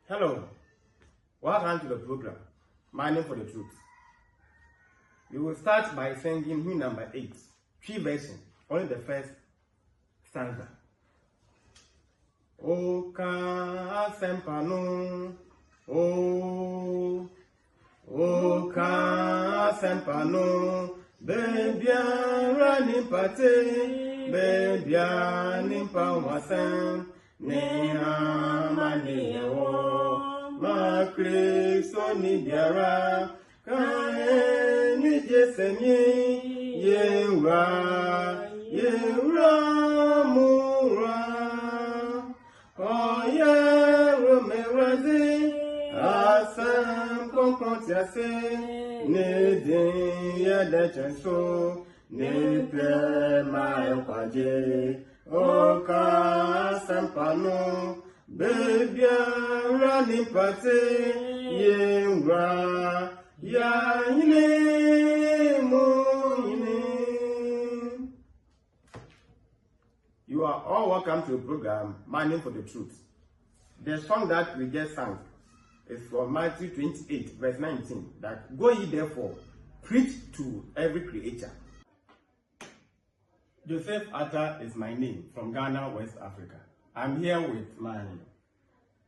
Hello, welcome to the program, Mining for the Truth. We will start by singing hymn number 8, three versions, only the first stanza. O ka sempano, o ka sempano, bebia nimpate, bebia nimpa wasem, ne amane o, ma Kristo ni biara, ka ni jesemi, yewa mura. Asam konkontiase ne din ya de chenso ne pe ma kwaje o ka sampano bebia rani pate yewa ya yine mo yine. You are all welcome to the program Mining for the Truth. The song that we just sang is from Matthew 28, verse 19, that go ye therefore, preach to every creature. Joseph Atta is my name, from Ghana, West Africa. I'm here with my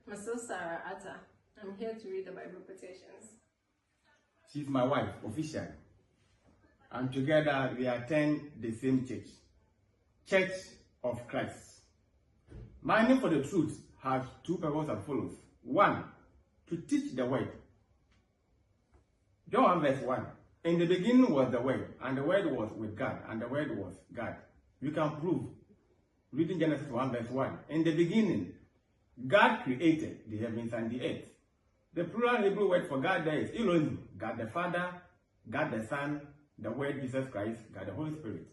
Sarah Atta. I'm here to read the Bible quotations. She's my wife, officially. And together we attend the same church, Church of Christ. Mining for the Truth has two purposes as follows. One, to teach the word. John 1 verse 1. In the beginning was the word, and the word was with God, and the word was God. You can prove, reading Genesis 1 verse 1. In the beginning, God created the heavens and the earth. The plural Hebrew word for God there is Elohim, God the Father, God the Son, the word Jesus Christ, God the Holy Spirit.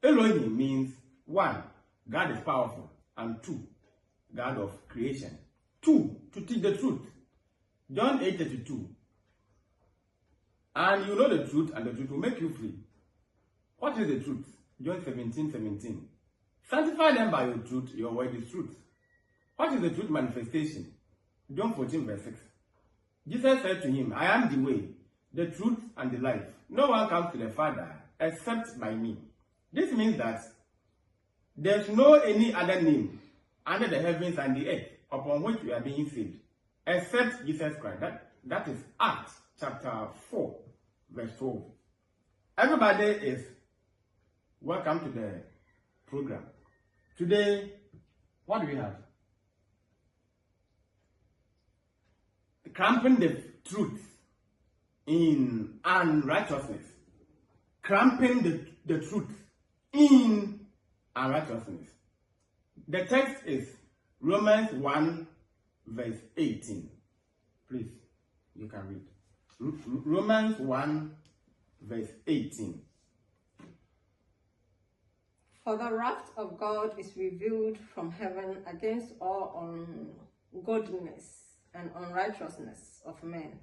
Elohim means one, God is powerful, and two, God of creation. Two, to teach the truth. John 8:32. And you know the truth, and the truth will make you free. What is the truth? John 17:17. Sanctify them by your truth, your word is truth. What is the truth manifestation? John 14 verse 6. Jesus said to him, I am the way, the truth, and the life. No one comes to the Father except by me. This means that there's no any other name under the heavens and the earth upon which we are being saved, except Jesus Christ. That is Acts chapter 4, verse 12. Everybody is welcome to the program. Today, what do we have? Cramping the truth in unrighteousness. Cramping the truth in unrighteousness. The text is Romans 1 verse 18. Please, you can read. Romans 1 verse 18. For the wrath of God is revealed from heaven against all ungodliness and unrighteousness of men,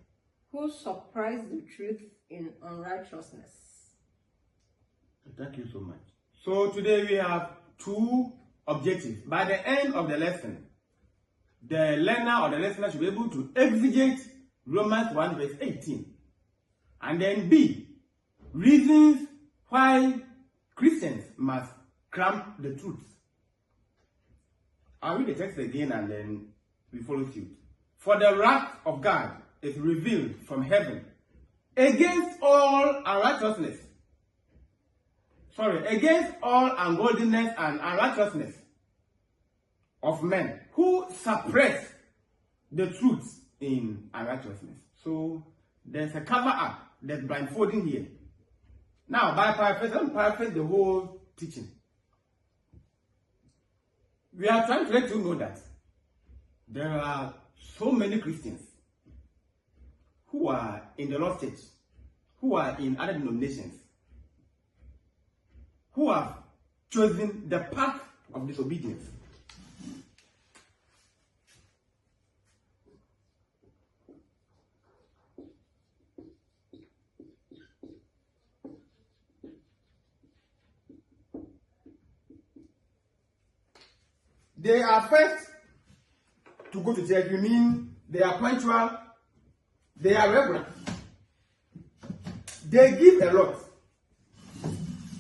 who suppress the truth in unrighteousness. Thank you so much. So today we have two objectives. By the end of the lesson, the learner or the listener should be able to exegete Romans 1 verse 18. And then B, reasons why Christians must cramp the truth. I'll read the text again and then we follow suit. For the wrath of God is revealed from heaven against all unrighteousness. Against all ungodliness and unrighteousness of men who suppress the truth in unrighteousness. So there's a cover up, there's blindfolding here. Now, by paraphrase the whole teaching. We are trying to let you know that there are so many Christians who are in the lost church, who are in other denominations, who have chosen the path of disobedience. They are first to go to church. You mean they are punctual, they are regular. They give a lot.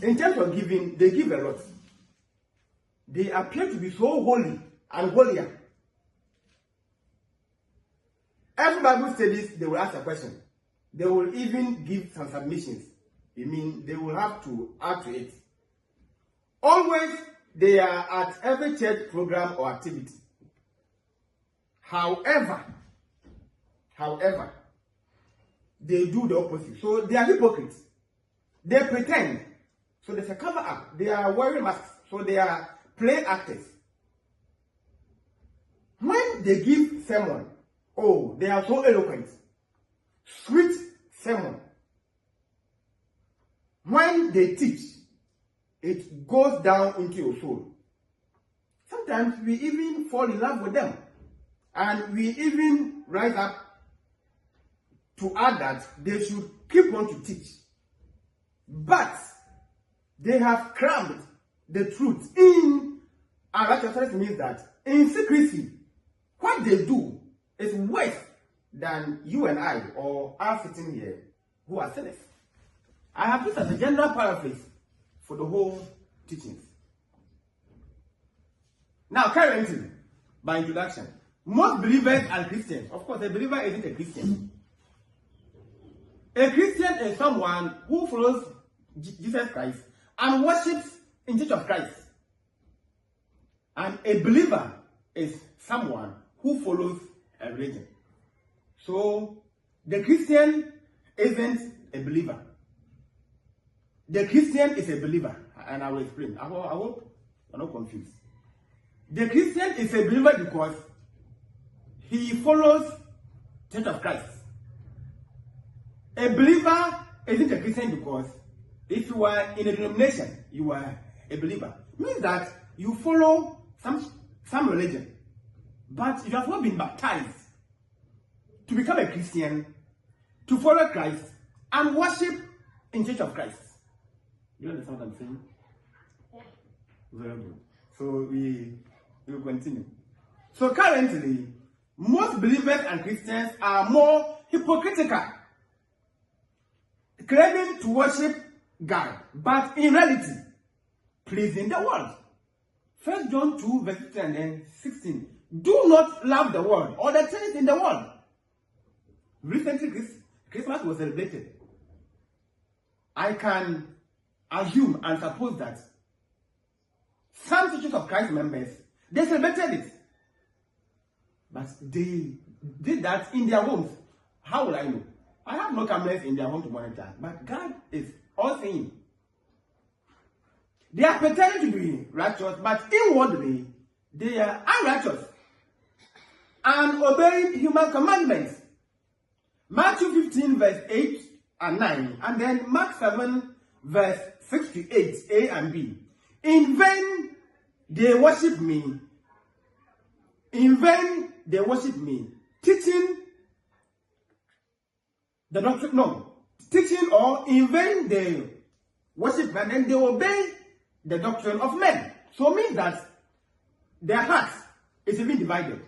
In terms of giving, they give a lot. They appear to be so holy and holier. Every Bible studies, they will ask a question. They will even give some submissions. I mean, they will have to add to it. Always, they are at every church program or activity. However, they do the opposite. So they are hypocrites. They pretend. So there's a cover up. They are wearing masks. So they are play actors. When they give sermon, oh, they are so eloquent. Sweet sermon. When they teach, it goes down into your soul. Sometimes we even fall in love with them. And we even rise up to add that they should keep on to teach. But they have crammed the truth in unrighteousness. Means that in secrecy, what they do is worse than you and I or us sitting here who are sinners. I have this as a general paraphrase for the whole teachings. Now, currently, by introduction, most believers are Christians. Of course, a believer isn't a Christian. A Christian is someone who follows Jesus Christ and worships in Church of Christ. And a believer is someone who follows a religion. So, the Christian isn't a believer. The Christian is a believer. And I will explain. I hope you're not confused. The Christian is a believer because he follows Church of Christ. A believer isn't a Christian because if you are in a denomination, you are a believer. It means that you follow some religion, but you have not been baptized to become a Christian, to follow Christ, and worship in Church of Christ. You understand what I'm saying? Very good. So we will continue. So currently, most believers and Christians are more hypocritical, claiming to worship God, but in reality, pleasing the world. 1 John 2, verse 15 and then 16. Do not love the world or the things in the world. Recently, Christmas was celebrated. I can assume and suppose that some Churches of Christ members, they celebrated it. But they did that in their homes. How will I know? I have no cameras in their home to monitor. But God is all seeing. They are pretending to be righteous, but inwardly, they are unrighteous and obeying human commandments. Matthew 15, verse 8 and 9, and then Mark 7, verse 6 to 8, A and B. In vain they worship me. In vain they worship me, teaching the doctrine. No, teaching or in vain they worship and then they obey the doctrine of men. So it means that their heart is even divided.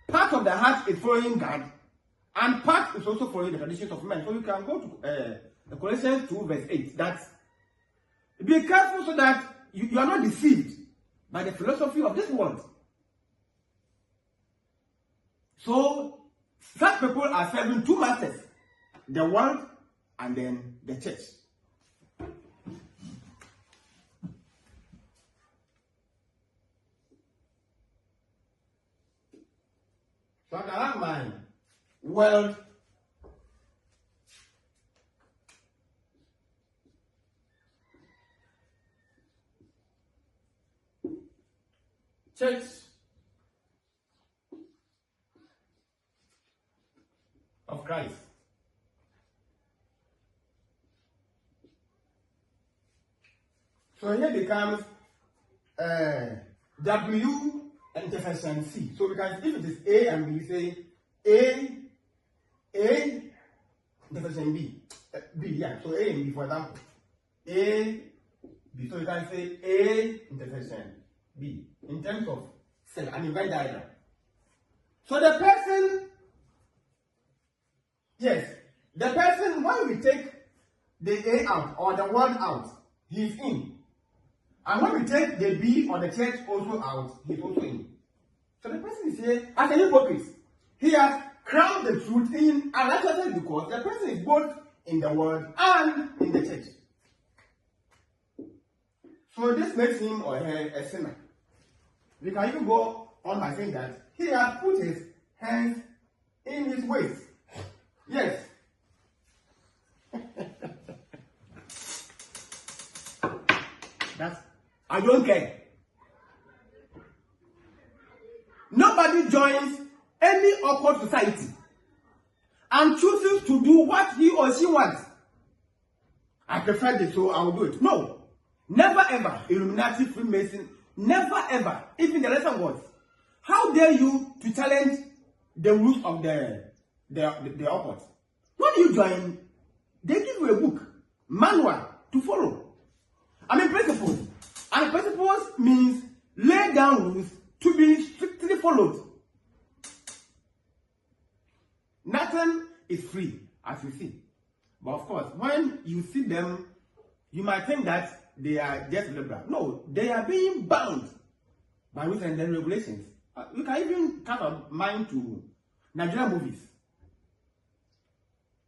Part of the heart is following God, and part is also following the traditions of men. So you can go to Colossians 2, verse 8. That be careful so that you are not deceived by the philosophy of this world. So such people are serving two masters, the world and then the church. So I can have my world church of Christ. So here becomes W intersection C. So we can, if it is A and B, say A intersection B. B, yeah. So A and B, for example. A, B. So you can say A intersection B in terms of cell, an Venn diagram. So the person, yes, the person, when we take the A out or the word out, he's in. And when we take the B or the church also out, he's also in. So the person is here as a hypocrite. He has crowned the truth in unrighteousness because the person is both in the world and in the church. So this makes him or her a sinner. We can even go on by saying that he has put his hands in his waist. Yes. I don't care. Nobody joins any awkward society and chooses to do what he or she wants. I prefer this, so I will do it. No. Never ever. Illuminati, Freemason. Never ever. Even the lesson was, how dare you to challenge the rules of the awkward? When you join, they give you a book, manual to follow. I mean principles. And principles means lay down rules to be strictly followed. Nothing is free, as you see. But of course, when you see them, you might think that they are just liberal. No, they are being bound by rules and regulations. You can even kind of mind to Nigerian movies.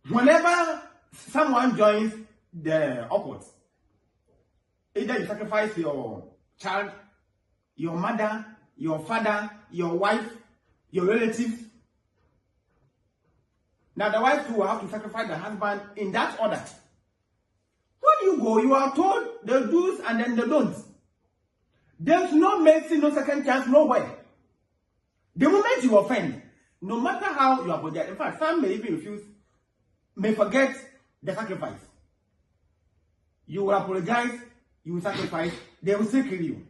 Whenever someone joins the awkward, either you sacrifice your child, your mother, your father, your wife, your relatives. Now the wife too will have to sacrifice the husband in that order. When you go, you are told the do's and then the don'ts. There's no mercy, no second chance, nowhere. The moment you offend, no matter how you apologize, in fact, some may even refuse, may forget the sacrifice. You will apologize, you will sacrifice, they will still kill you.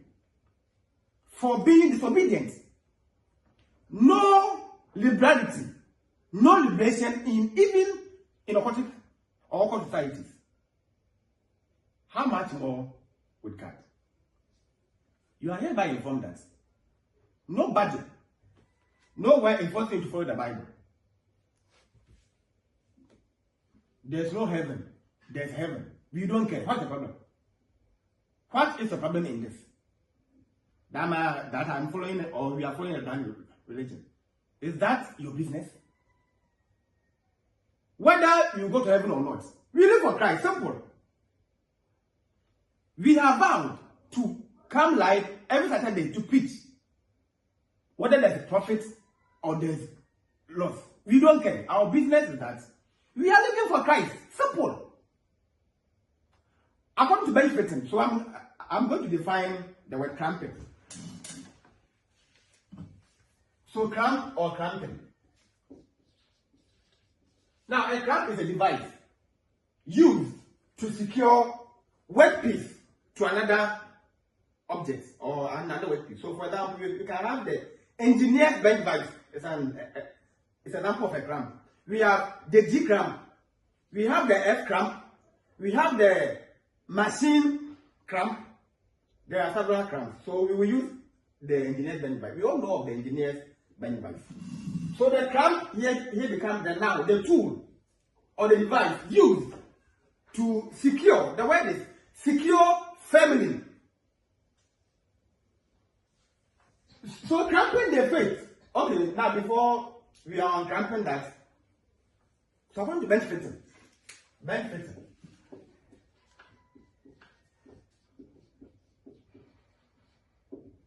For being disobedient. No liberality, no liberation even in occultic or occult societies. How much more with God? You are hereby informed that nobody, nowhere enforces you to follow the Bible. There's no heaven, there's heaven. We don't care. What's the problem? What is the problem in this? That I'm following or we are following a brand religion. Is that your business? Whether you go to heaven or not, we live for Christ. Simple. We have vowed to come live every Saturday to preach. Whether there's a profit or there's loss, we don't care. Our business is that we are living for Christ. Simple. According to benefiting, so I'm going to define the word cramping. So cramp or cramping. Now a cramp is a device used to secure workpiece to another object or another workpiece. So for example, you can have the engineer's bench vise. It's an example of a cramp. We have the G cramp. We have the F cramp. We have the machine cramp. There are several cramps. So we will use the engineer's bench vise. We all know of the engineer's bench vise. So the cramp here becomes the tool or the device used to secure. The word is secure feminine. So cramping the faith. Okay, now before we are on cramping that, so I want to bench fitting. Bench fitting.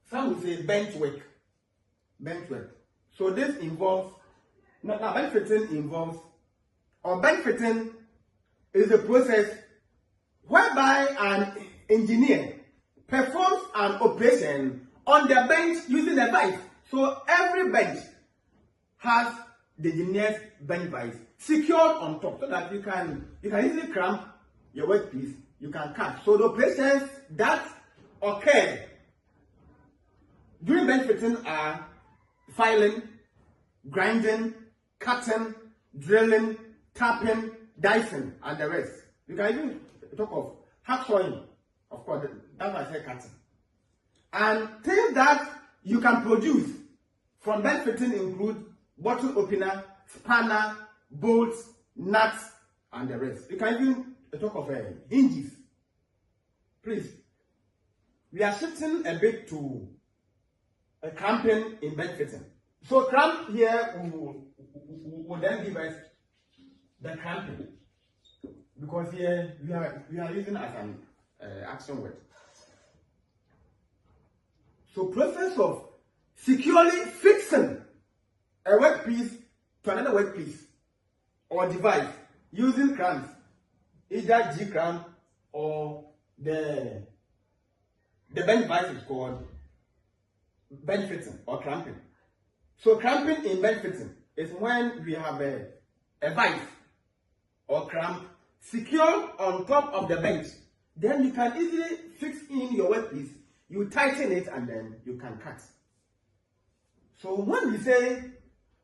Some will say bench work. Bench work. So this involves, now bench fitting involves, or bench fitting is a process whereby an engineer performs an operation on the bench using a vise. So every bench has the engineer's bench vise secured on top so that you can easily cramp your workpiece, you can cut. So the operations that occur during bench fitting are filing, grinding, cutting, drilling, tapping, dicing, and the rest. You can even talk of hacksawing, of course, that's why I say cutting. And things that you can produce from bench fitting include bottle opener, spanner, bolts, nuts, and the rest. You can even talk of hinges. Please, we are shifting a bit to a cramping in bed fitting. So cramp here will then give us the cramping, because here we are using as an action word. So process of securely fixing a workpiece to another workpiece or device using clamps, either G clamp or the bench device is called bench fitting or clamping. So clamping in bench fitting is when we have a vice or clamp secured on top of the bench. Then you can easily fix in your workpiece. You tighten it and then you can cut. So when we say,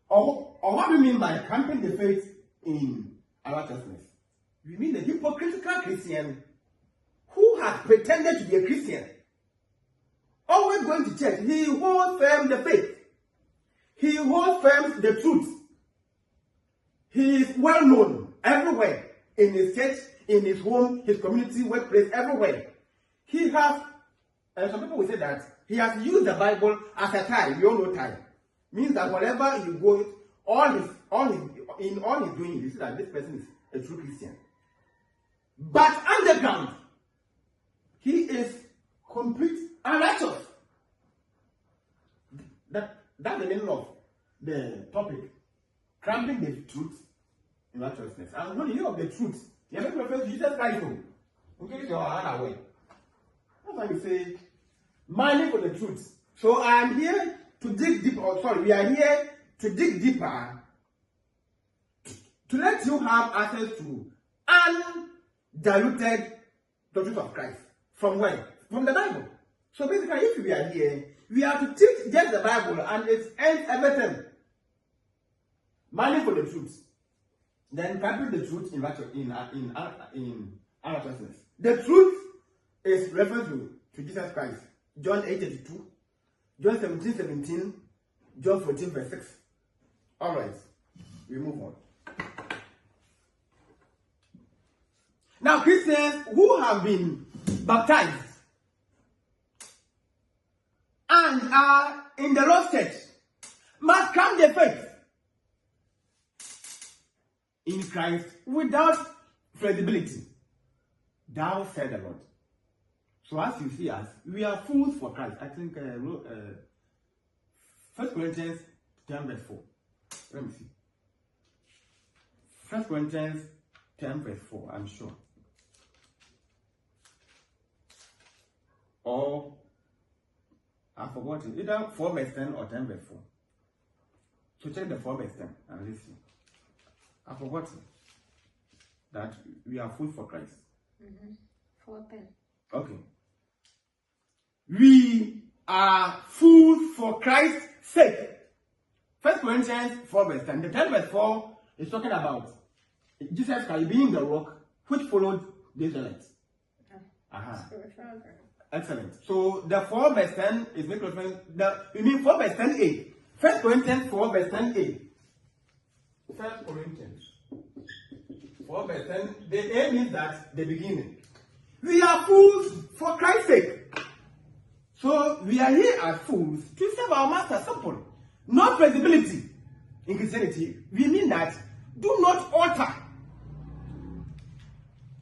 or what do we mean by clamping the faith in unrighteousness? We mean the hypocritical Christian who has pretended to be a Christian, always going to church. He holds firm the faith. He holds firm the truth. He is well known everywhere, in his church, in his home, his community, workplace, everywhere. He has, some people will say that he has used the Bible as a tie. We all know tie. Means that wherever he goes, all he's doing, you see that this person is a true Christian. But underground, he is complete unrighteous. That's the meaning of the topic. Cramping the truth in righteousness. And when you hear of the truth, you have to refer to Jesus Christ. In case you are unaware. That's why you say, mining for the truth. So I am here to dig deeper. We are here to dig deeper to let you have access to undiluted the truth of Christ. From where? From the Bible. So basically, if we are here, we are to teach just the Bible and it ends everything. Mining for the truth. Then camping the truth in unrighteousness. The truth is referred to Jesus Christ. John 8:32, John 17:17, John 14:6. Alright, we move on. Now, Christians who have been baptized and are in the Lord's church must come the faith in Christ without flexibility. Thou said the Lord. So as you see us, we are fools for Christ. I think 1 Corinthians 10:4. Let me see. 1 Corinthians 10:4, I'm sure. Or I've forgotten. Either 4:10 or 10:4. So check the 4:10 and let's see. I've forgotten that we are fools for Christ. 4:10. Okay. We are fools for Christ's sake. 1 Corinthians 4:10. The 10:4 is talking about Jesus Christ being the rock which followed the Israelites. Excellent. So the 4:10 is making reference. You mean 4:10a. 1 Corinthians 4:10a. 1 Corinthians 4:10. The A means that the beginning. We are fools for Christ's sake. So we are here as fools to serve our master. Simple. No flexibility in Christianity. We mean that do not alter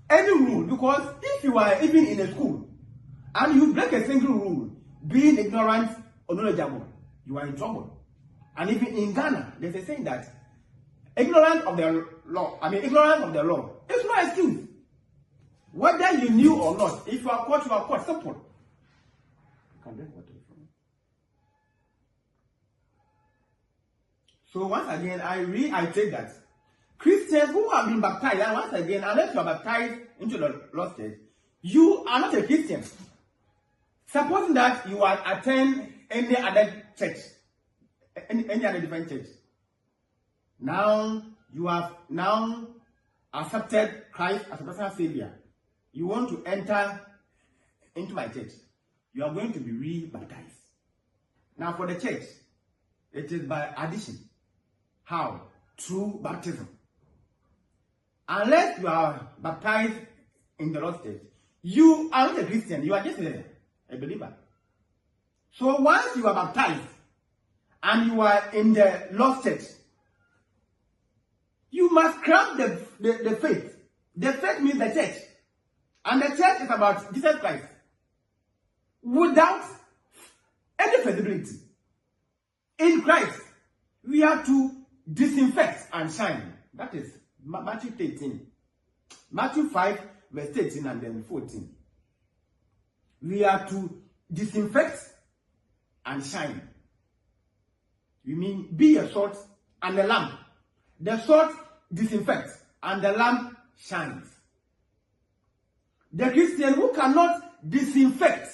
any rule, because if you are even in a school and you break a single rule, being ignorant or knowledgeable, you are in trouble. And even in Ghana, there's a saying that ignorance of the law is no excuse. Whether you knew or not, if you are caught, you are caught. Simple. So once again, I reiterate that Christians who have been baptized, and once again, unless you are baptized into the Lord's church, you are not a Christian. Supposing that you are attend any other church, any other different church. Now you have accepted Christ as a personal savior. You want to enter into my church. You are going to be re-baptized. Now for the church, it is by addition. How? Through baptism. Unless you are baptized in the Lord's church, you are not a Christian, you are just a believer. So once you are baptized and you are in the Lord's church, you must grab the faith. The faith means the church. And the church is about Jesus Christ. Without any feasibility. In Christ, we have to disinfect and shine. That is Matthew 13. Matthew 5, verse 13 and then 14. We are to disinfect and shine. You mean be a salt and a lamp. The salt disinfects and the lamp shines. The Christian who cannot disinfect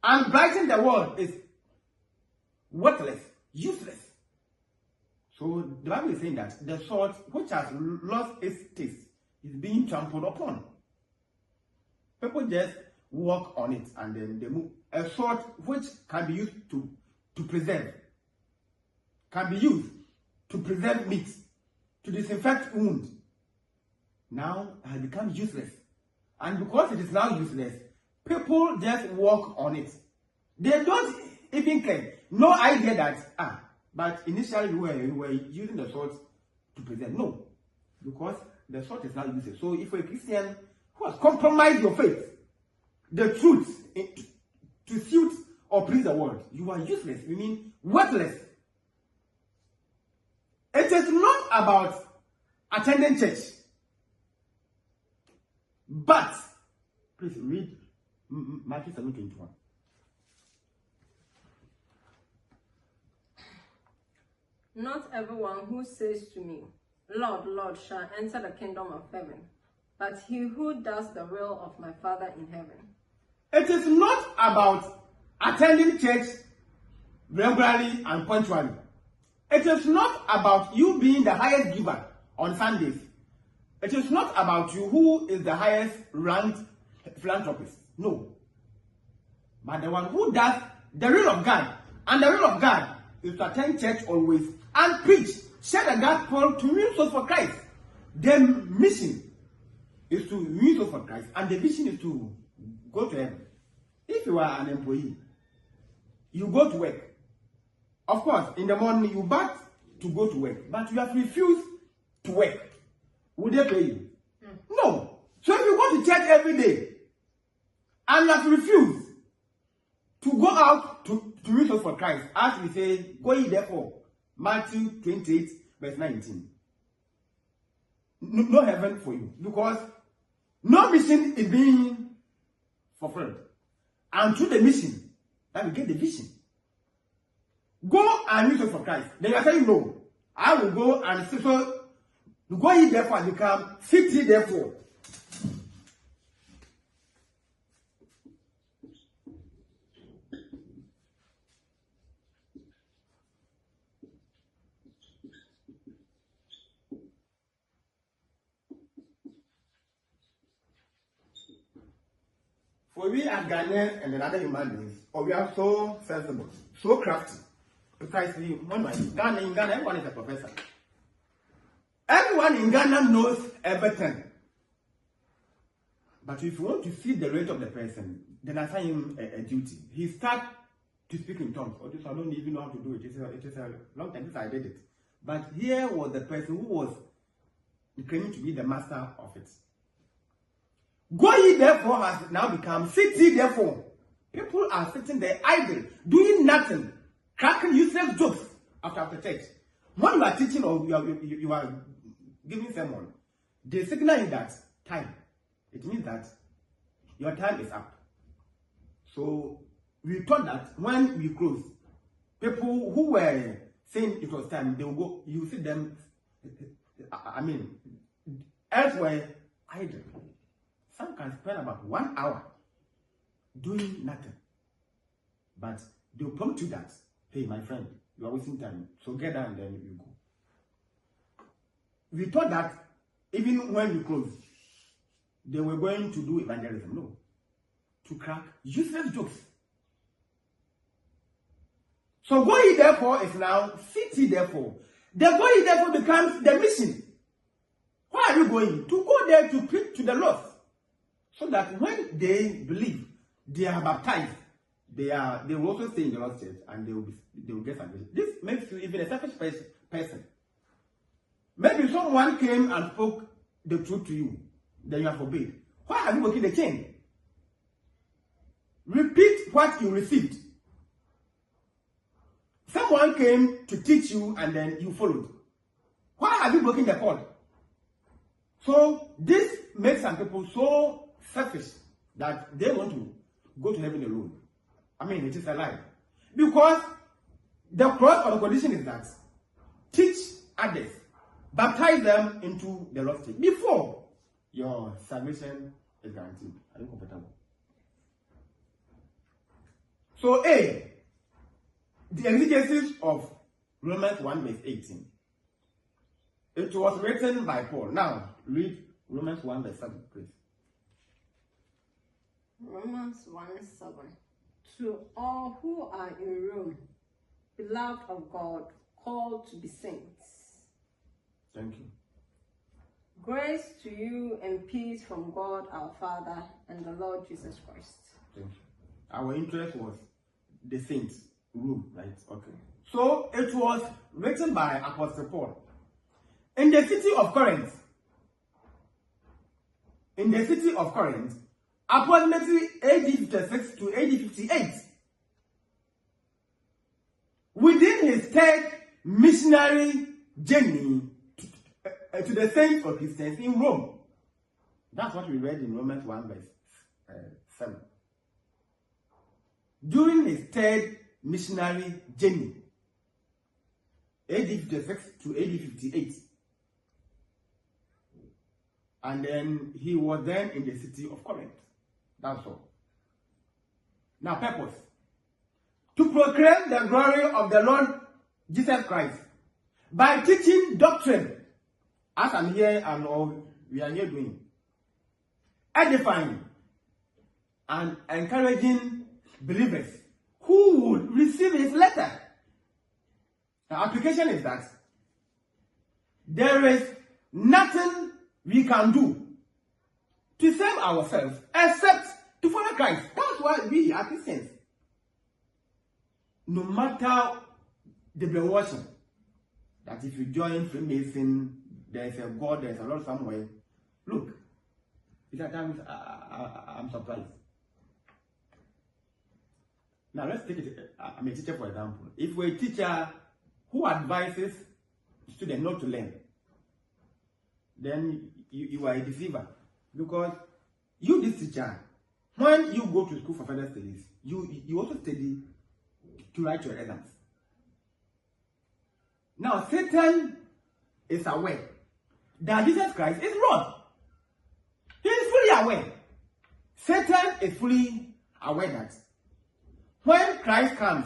and brighten the world is worthless, useless. So the Bible is saying that the salt which has lost its taste is being trampled upon. People just walk on it and then they move. A salt which can be used to preserve, can be used to preserve meat, to disinfect wounds, now has become useless. And because it is now useless, people just walk on it. They don't even care. No idea that, but initially we were using the salt to preserve. No, because the salt is now useless. So if a Christian who has compromised your faith, the truth, to suit or please the world, you are useless. You mean worthless. It is not about attending church. But, please read Matthew 7:21. Not everyone who says to me, Lord, Lord, shall enter the kingdom of heaven, but he who does the will of my Father in heaven. It is not about attending church regularly and punctually. It is not about you being the highest giver on Sundays. It is not about you who is the highest ranked philanthropist. No. But the one who does the will of God. And the will of God is to attend church always and preach, share the gospel to win souls for Christ. The mission is to win souls for Christ, and the vision is to go to heaven. If you are an employee, you go to work. Of course, in the morning you bath to go to work, but you have refused to work. Would they pay you? No. So if you go to church every day and you have refused to go out to win souls for Christ, as we say, go ye therefore, Matthew 28, verse 19. No heaven for you, because no mission is being fulfilled. And through the mission, that we get the vision. Go and win souls for Christ. Then you are saying, no, I will go and so go ye therefore and become, sit ye therefore. For we as Ghanaians and other human beings, or we are so sensible, so crafty. Precisely, when in Ghana, everyone is a professor. Everyone in Ghana knows everything. But if you want to see the rate of the person, then assign him a duty. He starts to speak in tongues. Or this I don't even know how to do it. It is a long time since I did it. But here was the person who was claiming to be the master of it. Go ye therefore has now become sit ye therefore. People are sitting there idle, doing nothing, cracking useless jokes after church. When you are teaching or you are giving sermon, they signal in that time. It means that your time is up. So we thought that when we close, people who were saying it was time, they will go, you see them, elsewhere idle. Some can spend about 1 hour doing nothing. But they'll prompt you that, hey, my friend, you are wasting time. So get down and then you go. We thought that even when we close, they were going to do evangelism. No. To crack useless jokes. So go ye therefore is now, sit ye therefore. The body therefore becomes the mission. Why are you going? To go there to preach to the lost. So that when they believe, they are baptized, they will also stay in the Lord's church and they will get salvation. This makes you even a selfish person. Maybe someone came and spoke the truth to you, then you are forbid. Why are you working the chain? Repeat what you received. Someone came to teach you and then you followed. Why are you breaking the cord? So this makes some people so selfish that they want to go to heaven alone. I mean, it is a lie. Because the cross or the condition is that teach others, baptize them into the Lord's church before your salvation is guaranteed. Are you comfortable? So A, the exegesis of Romans 1 verse 18. It was written by Paul. Now, read Romans 1 verse 7, please. Romans 1:7. To all who are in Rome, beloved of God, called to be saints. Thank you. Grace to you and peace from God our Father and the Lord Jesus Christ. Thank you. Our interest was the saints, Rome, right? Okay. So it was written by Apostle Paul. In the city of Corinth, approximately AD 56 to AD 58, within his third missionary journey to the saints or Christians in Rome. That's what we read in Romans 1 verse 7. During his third missionary journey, AD 56 to AD 58, and then he was then in the city of Corinth. That's all. Now, purpose. To proclaim the glory of the Lord Jesus Christ by teaching doctrine, as I'm here and all we are here doing, edifying and encouraging believers who would receive his letter. The application is that there is nothing we can do to save ourselves except to follow Christ. That's why we are Christians. No matter the brainwashing, that if you join Freemason, there is a God, there is a Lord somewhere. Look, at times I'm surprised. Now let's take it. I'm a teacher, for example. If we're a teacher who advises students not to learn, then you are a deceiver. Because you, this teacher, when you go to school for further studies, you also study to write your exams. Now, Satan is aware that Jesus Christ is Lord. He is fully aware. Satan is fully aware that when Christ comes,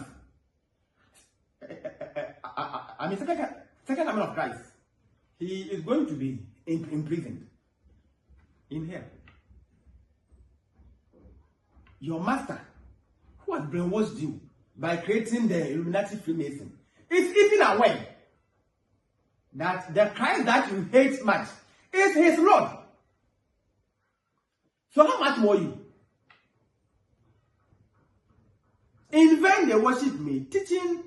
second coming of Christ, he is going to be imprisoned in hell. Your master, who has brainwashed you by creating the Illuminati Freemason, is even aware that the Christ that you hate much is his Lord. So how much more you? In vain they worship me, teaching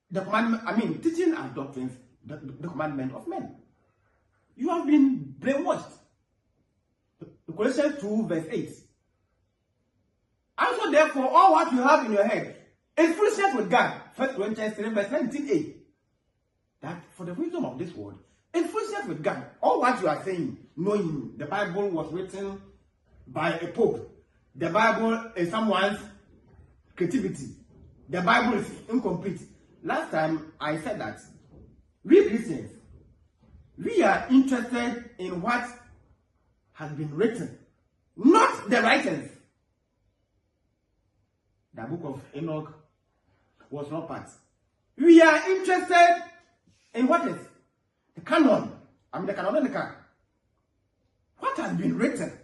the commandment, teaching our doctrines, the commandment of men. You have been brainwashed. Colossians 2 verse 8. And so therefore, all what you have in your head is foolishness with God. 1 Corinthians 3 verse 19a. That for the wisdom of this world, is foolishness with God. All what you are saying, knowing the Bible was written by a pope, the Bible is someone's creativity, the Bible is incomplete. Last time I said that we Christians, we are interested in what has been written, not the writings. The book of Enoch was not part. We are interested in what is the canon. The canonical. What has been written,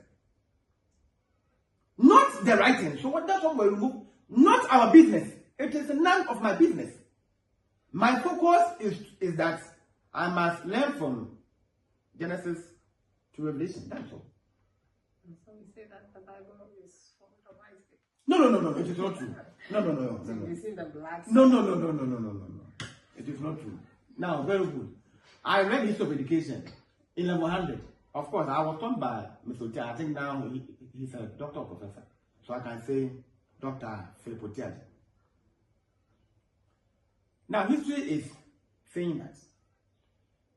not the writing. So what that's what we remove. Not our business. It is none of my business. My focus is that I must learn from Genesis to Revelation. That's all. So we say that the Bible is from the wise people. No. It is not true. No. You see the black. No. It is not true. Now, very good. I read the history of education in level 100. Of course, I was taught by Mr. Otia. I think now he's a doctor or professor. So I can say Dr. Philip Otia. Now, history is saying that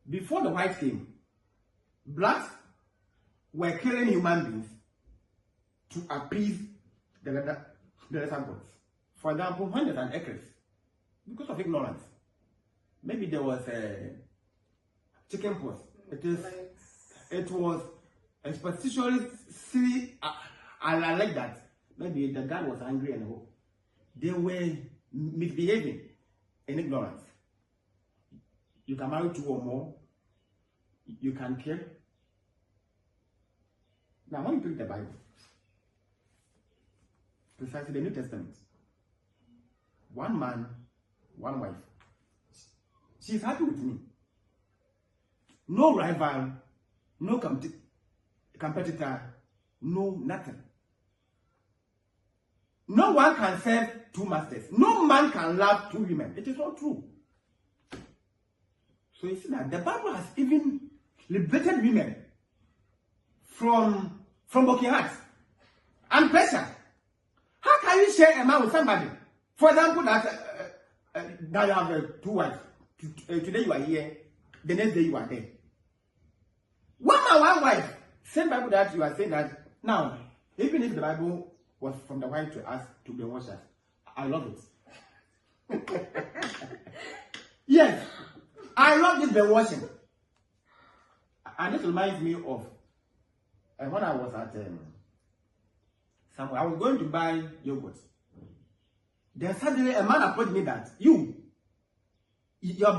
before the whites came, blacks were killing human beings to appease the lesser gods. For example, when there's an eclipse, because of ignorance, maybe there was a chicken pox. It was especially I like that. Maybe the guy was angry and hope. They were misbehaving in ignorance. You can marry 2 or more. You can kill. Now, when you read the Bible, precisely the New Testament, 1 man, 1 wife. She's happy with me. No rival, no competitor, no nothing. No one can serve 2 masters. No man can love 2 women. It is not true. So you see that the Bible has even liberated women from broken hearts and pressure. How can you share a man with somebody? For example, that now you have 2 wives. Today you are here, the next day you are there. 1 man, 1 wife. Same Bible that you are saying that now, even if the Bible was from the white to us to the washers, I love it. Yes, I love this brainwashing. And this reminds me of when I was at somewhere, I was going to buy yogurt. Then suddenly a man approached me that your younger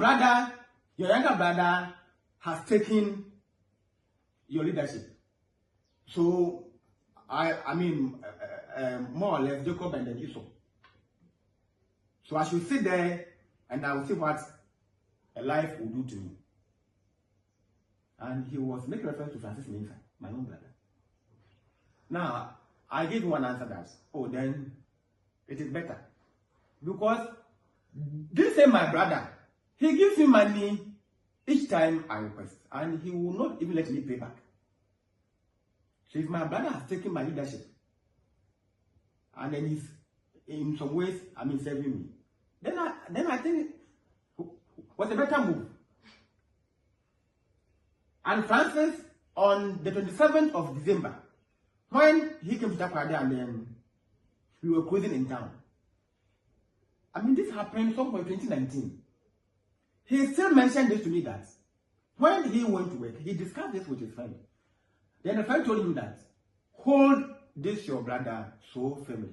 brother has taken your leadership. So I mean, more or less Jacob and then Esau. So I should sit there and I will see what a life will do to me. And he was making reference to Francis Mensa, my own brother. Now, I gave one answer that, then it is better. Because this same my brother, he gives me money each time I request. And he will not even let me pay back. So if my brother has taken my leadership, and then he's in some ways, serving me, then I think what's a better move. And Francis, on the 27th of December, when he came to Takwade and then we were cruising in town. This happened somewhere in 2019. He still mentioned this to me that when he went to work, he discussed this with his friend. Then the friend told him that, hold this your brother so firmly.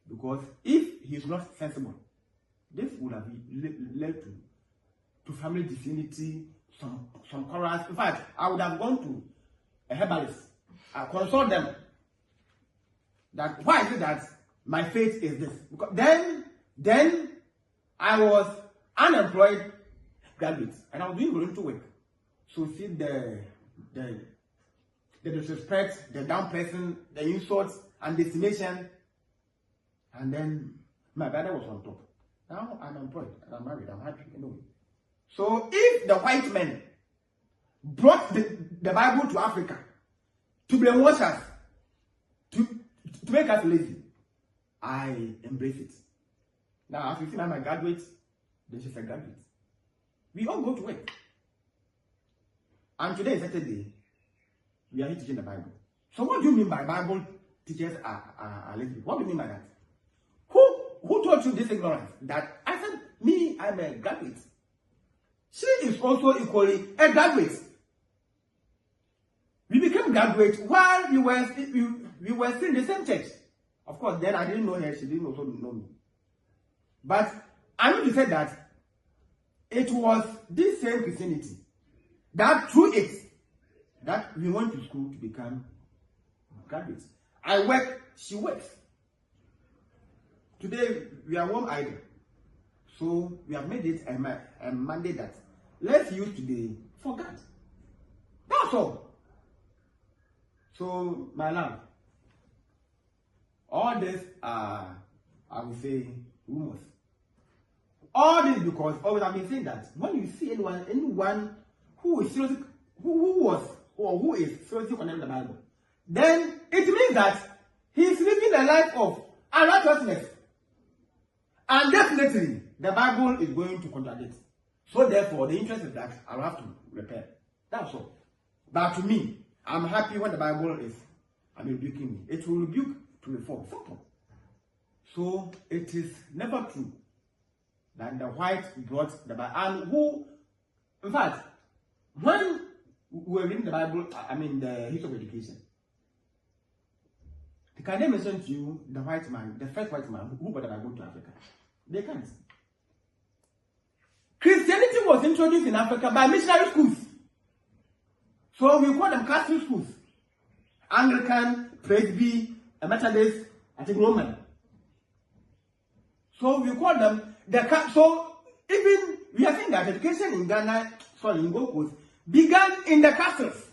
Because if he is not sensible, this would have led to family disunity, some quarrels. In fact, I would have gone to a herbalist. I consult them. That why is it that my faith is this? Because then I was unemployed graduate and I was doing volunteer work. So see the disrespect, the down person, the insults and decimation, and then my brother was on top. Now I'm employed and I'm married. I'm happy anyway. So if the white men brought the Bible to Africa to brainwash us, to make us lazy, I embrace it. Now, as you see, I'm a graduate, then she's a graduate. We all go to work. And today is Saturday, we are here teaching the Bible. So what do you mean by Bible teachers are lazy? What do you mean by that? Who taught you this ignorance? That I said, me, I'm a graduate. She is also equally a graduate. We became graduates while we were still in the same church. Of course, then I didn't know her, she didn't also know me. But I need to say that it was this same Christianity that through it, that we went to school to become graduates. I work, she works. Today, we are warm idle. So we have made it a mandate that let's use today for God. That's all. So, my love, all this are, I would say, rumors. All this because always I've been saying that when you see anyone who is seriously, who is seriously condemning the Bible, then it means that he is living a life of unrighteousness. And definitely, the Bible is going to contradict. So therefore, the interest is that I will have to repair. That's all. But to me, I'm happy when the Bible is rebuking me. It will rebuke to reform. Simple. So it is never true that the white brought the Bible. And who, in fact, when we were reading the Bible, the history of education, can they mention to you the white man, the first white man who brought the Bible to Africa? They can't. Christianity was introduced in Africa by missionary schools. So we call them Catholic schools. Anglican, Presby, Methodist, I think Roman. So we call them so even we are saying that education in Ghana, in Gold Coast, began in the castles.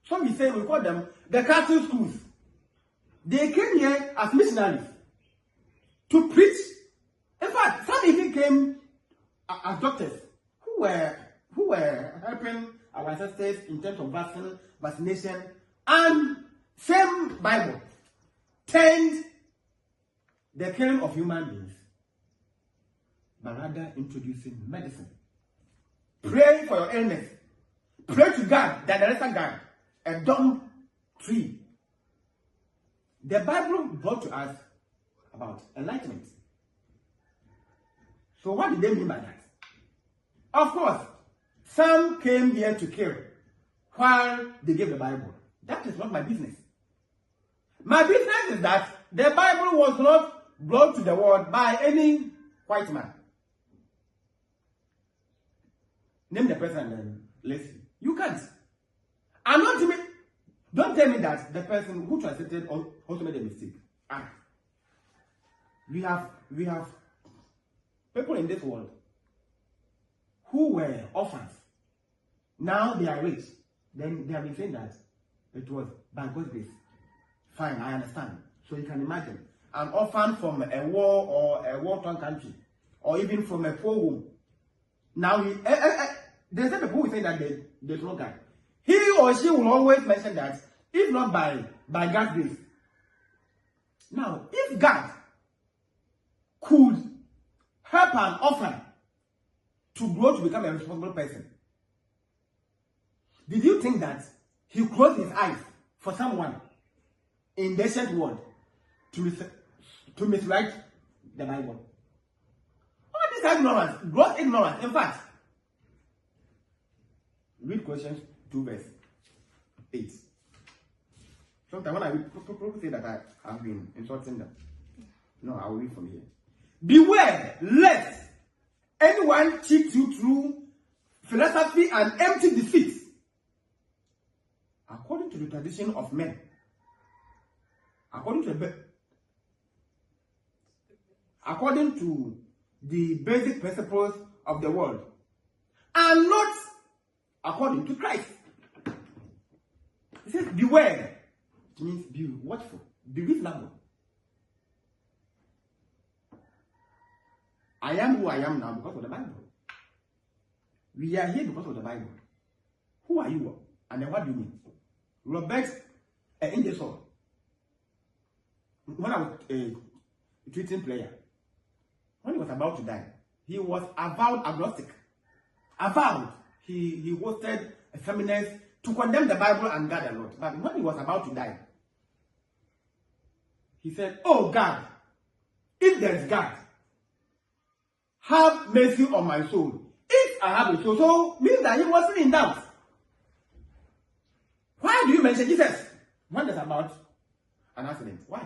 So we call them the castle schools. They came here as missionaries to preach. In fact, some even came as doctors who were helping our ancestors in terms of vaccination, and same Bible turned the killing of human beings, but rather introducing medicine. Pray for your illness. Pray to God that there is a God, a dumb tree. The Bible brought to us about enlightenment. So what did they mean by that? Of course, some came here to kill while they gave the Bible. That is not my business. My business is that the Bible was not brought to the world by any white man. Name the person and then let's see. You can't. And don't tell me that the person who translated also made a mistake. We have people in this world who were orphans. Now they are rich. Then they have been saying that it was by God's grace. Fine, I understand. So you can imagine an orphan from a war or a war-torn country, or even from a poor home. Now there's some people who say that there's no God. He or she will always mention that, if not by God's grace. Now, if God could help an orphan to grow to become a responsible person, did you think that he closed his eyes for someone in the ancient world to miswrite the Bible? All this ignorance, gross ignorance. In fact, read Colossians 2 verse 8. Sometimes when I read, people say that I have been insulting them. No, I will read from here. Beware lest anyone cheat you through philosophy and empty deceit, according to the tradition of men, according to the basic principles of the world, and not according to Christ. It says beware. It means be watchful, be reasonable. I am who I am now because of the Bible. We are here because of the Bible. Who are you? And then what do you mean? Robert Ingersoll, when I was a tweeting player, when he was about to die, he was avowed agnostic. Avowed. He hosted a feminist to condemn the Bible and God a lot. But when he was about to die, he said, "Oh God, if there is God, have mercy on my soul. If I have a soul," so means that he wasn't in doubt. Why do you mention Jesus when it's about an accident? Why?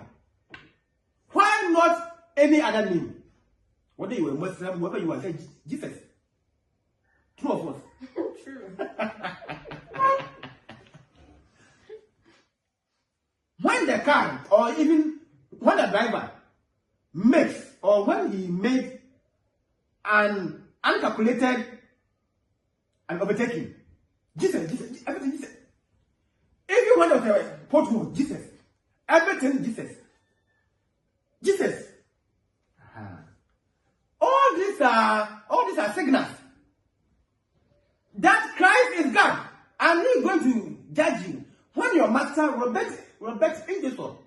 Why not any other name? Whether you were Muslim, whether you were Jesus. True or false? True. When the car, or even when the driver makes, or when he made and uncalculated and overtaking. Jesus, everything Jesus. Even when there was a pothole, Jesus. Everything Jesus. Jesus. All these are signals that Christ is God, and He is going to judge you. When your master Robert Ingersoll,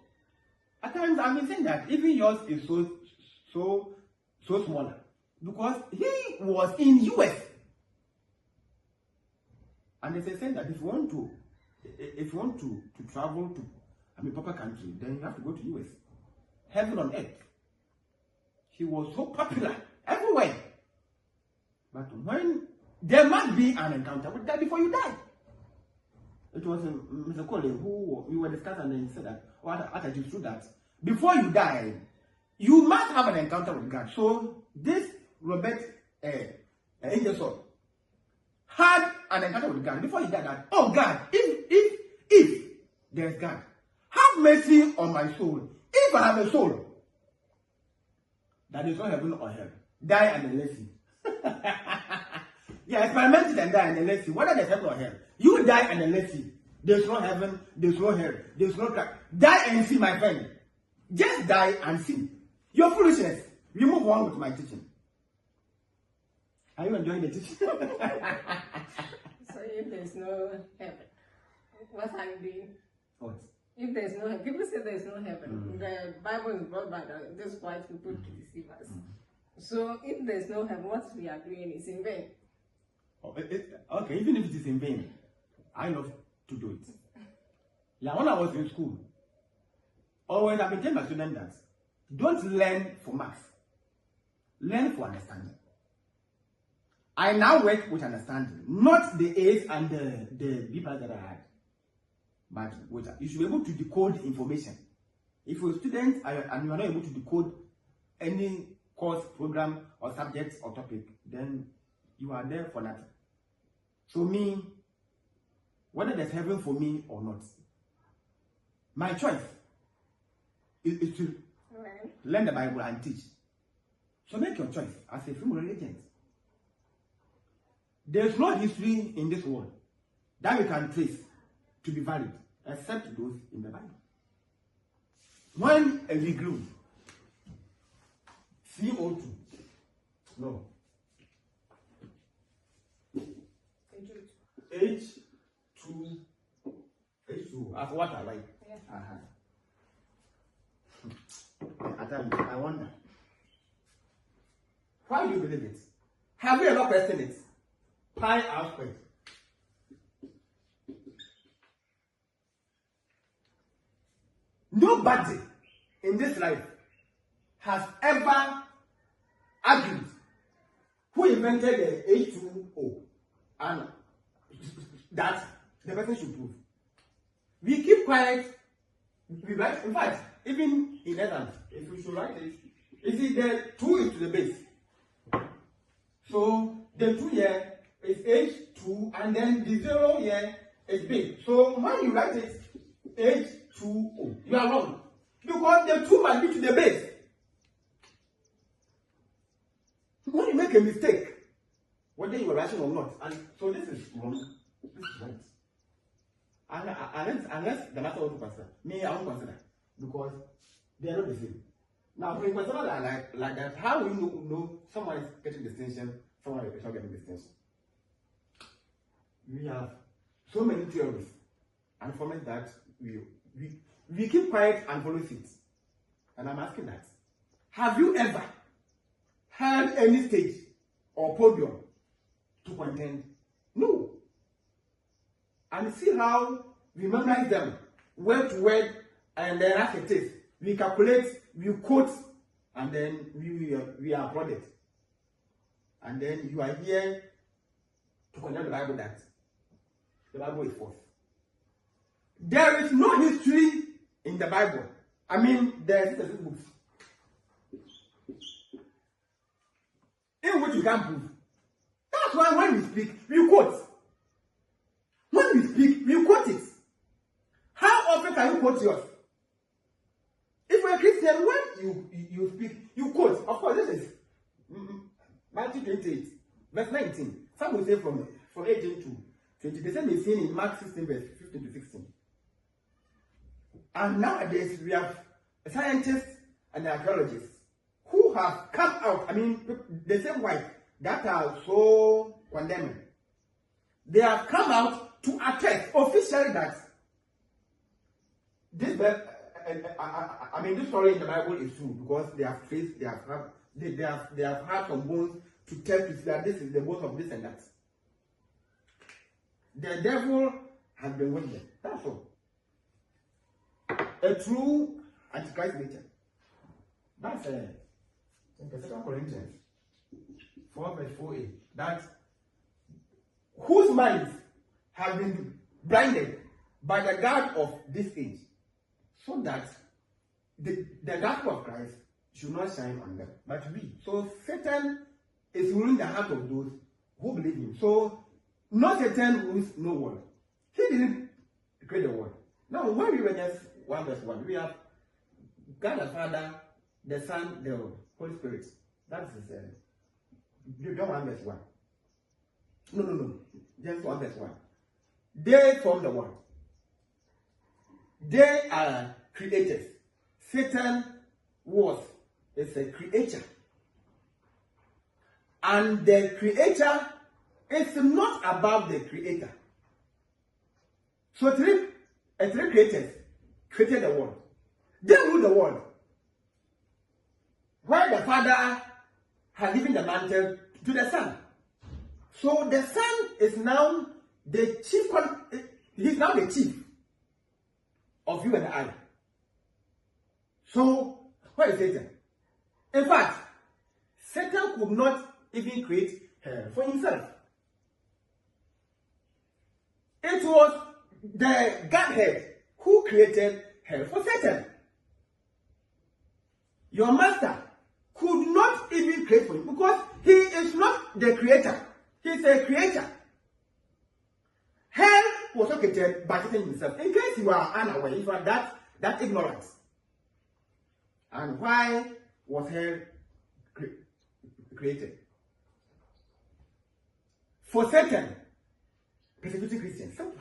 at times I'm saying that even yours is so smaller because he was in US, and they say that if you want to travel to proper country, then you have to go to US. Heaven on earth. He was so popular everywhere. But when there must be an encounter with that before you die. It was Mr. Cole who we were discussing, and he said that, after you through that, before you die, you must have an encounter with God. So this Robert Ingersoll had an encounter with God before he died. That, oh God, if there's God, have mercy on my soul. If I have a soul that is not heaven or hell, die and then let's see. Yeah, experiment it and die and then let's see whether there's heaven or hell. You die and then let's see. There's no heaven, there's no hell, there's no God. Die and see, my friend. Just die and see. Your foolishness. We move on with my teaching. Are you enjoying the teaching? So if there's no heaven, what are you doing? What? If there's no heaven, people say there's no heaven. The Bible is brought by these white people to deceive us. So if there's no heaven, what we are doing is in vain. Okay, even if it is in vain, I love to do it. Yeah, when I was in school, always I've been telling my students that don't learn for marks, learn for understanding. I now work with understanding, not the A's and the B parts that I had, but you should be able to decode information. If you're a student and you are not able to decode any course, program, or subject or topic, then you are there for nothing. So me, whether there's heaven for me or not, my choice is to learn the Bible and teach. So make your choice as a female religion. There's no history in this world that we can trace to be valid except those in the Bible. When we grew, CO2, no, H2, as water, right? Yeah. I wonder, why do you believe it? Have you ever questioned it? Pi r squared. Nobody in this life has ever argued who invented the H2O and that the person should prove. We keep quiet. We write, in fact, even in exams, if you should write it, you see the 2 is to the base. So the 2 here is H2 and then the 0 here is big. So when you write it H2O, you are wrong. Because the 2 must be to the base. When you make a mistake, whether you are writing or not, and so this is wrong, this is right. Unless the matter wants to consider. Me, I won't consider. Because they are not the same. Now, when you consider like that, how will you know someone is getting distinction, someone is not getting distinction? We have so many theories and formats that we keep quiet and follow it. And I'm asking that. Have you ever had any stage or podium to contend? No. And see how we memorize them word to word, and then as it is, we calculate, we quote, and then we are applauded. And then you are here to condemn the Bible that the Bible is false. There is no history in the Bible. I mean, there are 66 books in which you can prove. That's why when we speak, we quote. When we speak, we quote it. How often can you quote yours? If you're a Christian, when you speak, you quote. Of course, this is Matthew 28, verse 19. Some will say from 18 to 20. The same is seen in Mark 16, verse 15 to 16. And nowadays, we have scientists and archaeologists who have come out, the same white that are so condemning. They have come out to attest officially that this story in the Bible is true, because they have traced, they have had some bones to tell you that this is the bones of this and that. The devil has been with them. That's all. A true Antichrist nature. That's in 2 Corinthians 4 verse 4a. That whose minds have been blinded by the God of this age, so that the gospel of Christ should not shine on them, but we. So Satan is ruling the heart of those who believe him. So no Satan rules no world. He didn't create the world. Now, when we read just 1 verse 1, we have God the Father, the Son, the Holy Spirit. That is John 1 verse 1. No. Just 1 verse 1. They form the world. They are creators. Satan is a creator. And the creator is not above the creator. So three creators created the world. They rule the world. While the Father has given the mantle to the Son. So the Son is now the chief. He's now the chief of you and I. So where is Satan? In fact, Satan could not even create hell for himself. It was the Godhead who created hell for Satan. Your master could not even create for him, because he is not the creator. He's a creator. Hell was created by Satan himself. In case you are unaware, if you are that ignorant. And why was hell created? For Satan, persecuting Christians. Simple.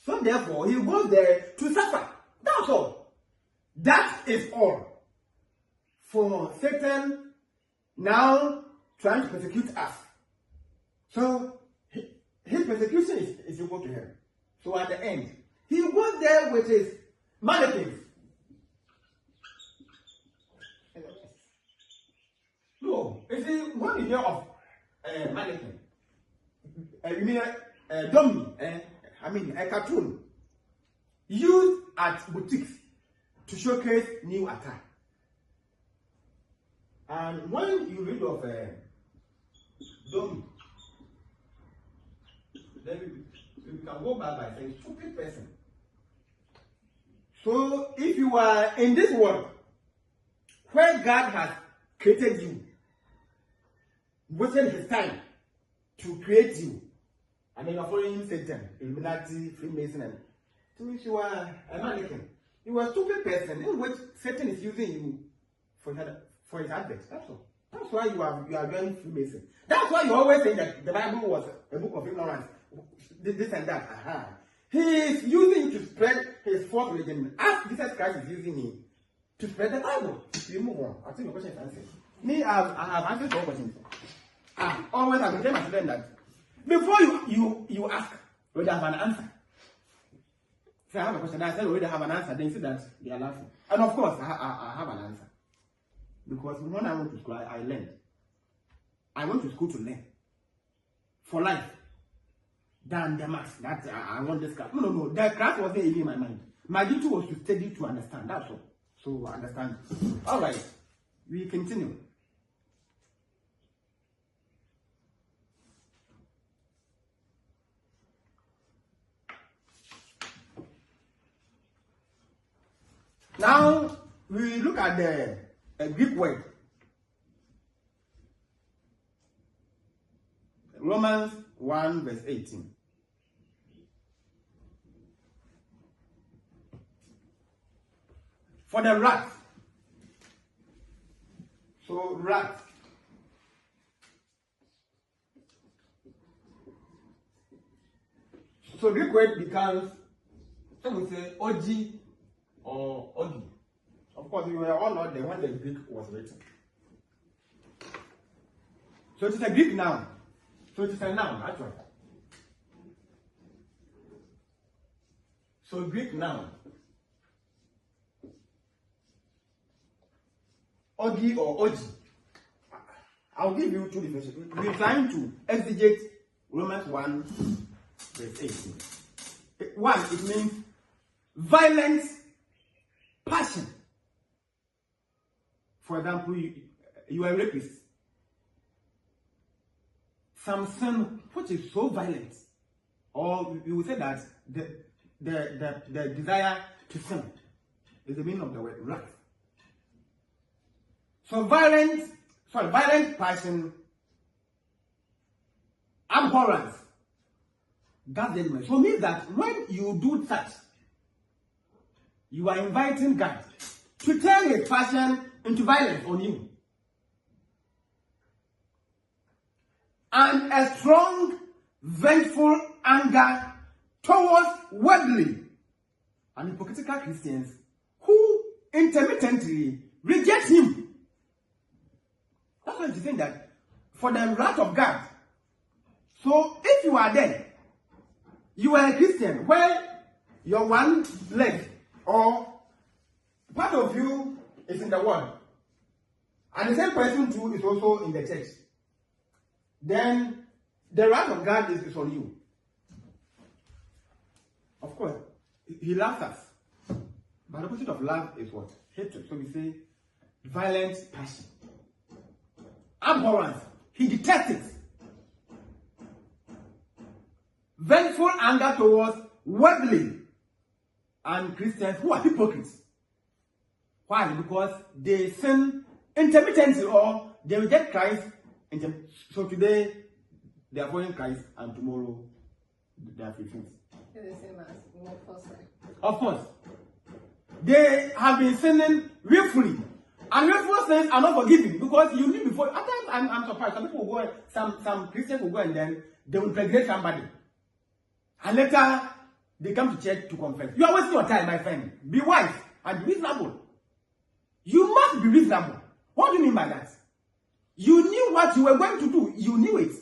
So therefore, he goes there to suffer. That's all. That is all. For Satan now trying to persecute us. So his persecution is equal to him. So at the end, he goes there with his mannequins. No, you see, when you hear of mannequin, you mean a dummy, a cartoon used at boutiques to showcase new attire. And when you read of a dummy, then you can go back by saying stupid person. So if you are in this world where God has created you, wasted his time to create you, and then you're following Satan, Illuminati, Freemason, and so if you are a mannequin, you are a stupid person in which Satan is using you for his advert. That's all. That's why you are doing Freemason. That's why you always say that the Bible was a book of ignorance. This and that. He is using you to spread his false religion, as Jesus Christ is using him to spread the Bible. You move on. I think your question is answered. Me, I have answered your questions. I always have been telling my students that before you ask whether I have an answer. If I have a question, I said whether I have an answer, then you see that they are laughing. And of course, I have an answer. Because when I went to school, I learned. I went to school to learn. For life. Than the maths. That I want this class. No. The class wasn't even in my mind. My duty was to study to understand. That's all. So understand. Alright. We continue. Now we look at the Greek word. Romans 1 verse 18. For the wrath So wrath. So Greek word becomes, some would say ogi or ogi. Of course, we were all not there when the Greek was written. So it is a Greek noun. So it is a noun, actually. So Greek noun. Ogi or ogi. I'll give you two definitions. We're trying to exegete Romans 1, verse 18. 1, it means violent passion. For example, you are a rapist. Some sin which is so violent, or you will say that the desire to sin is the meaning of the word wrath. So violent passion, abhorrence. That's the element. So it means that when you do such, you are inviting God to turn his passion into violence on you. And a strong, vengeful anger towards worldly and hypocritical Christians who intermittently reject him. That's why you think that for the wrath of God. So if you are there, you are a Christian where your one leg or part of you is in the world, and the same person too is also in the church, then the wrath of God is on you. Of course, he loves us. But the opposite of love is what? Hatred. So we say violent passion. Abhorrence. He detests it. Vengeful anger towards worldly and Christians who are hypocrites. Why? Because they sin intermittently or they reject Christ. So today they are following Christ and tomorrow they are refused. It's the same as willful. Of course. They have been sinning willfully. And willful sins are not forgiven because you knew before. At times I'm surprised. Some people will go, some Christians will go and then they will impregnate somebody. And later they come to church to confess. You are wasting your time, my friend. Be wise and be reasonable. You must be reasonable. What do you mean by that? You knew what you were going to do. You knew it.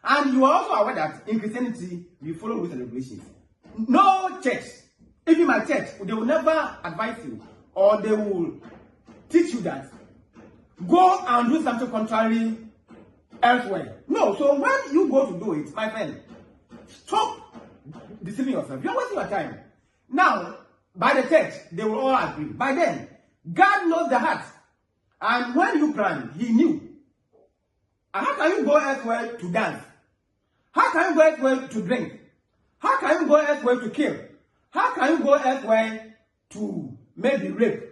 And you are also aware that in Christianity, we follow rules and regulations. No church, even my church, they will never advise you or they will teach you that go and do something contrary elsewhere. No, so when you go to do it, my friend, stop deceiving yourself. You're wasting your time. Now, by the church, they will all agree. By then, God knows the heart. And when you plan, he knew. And how can you go elsewhere to dance? How can you go elsewhere to drink? How can you go elsewhere to kill? How can you go elsewhere to maybe rape?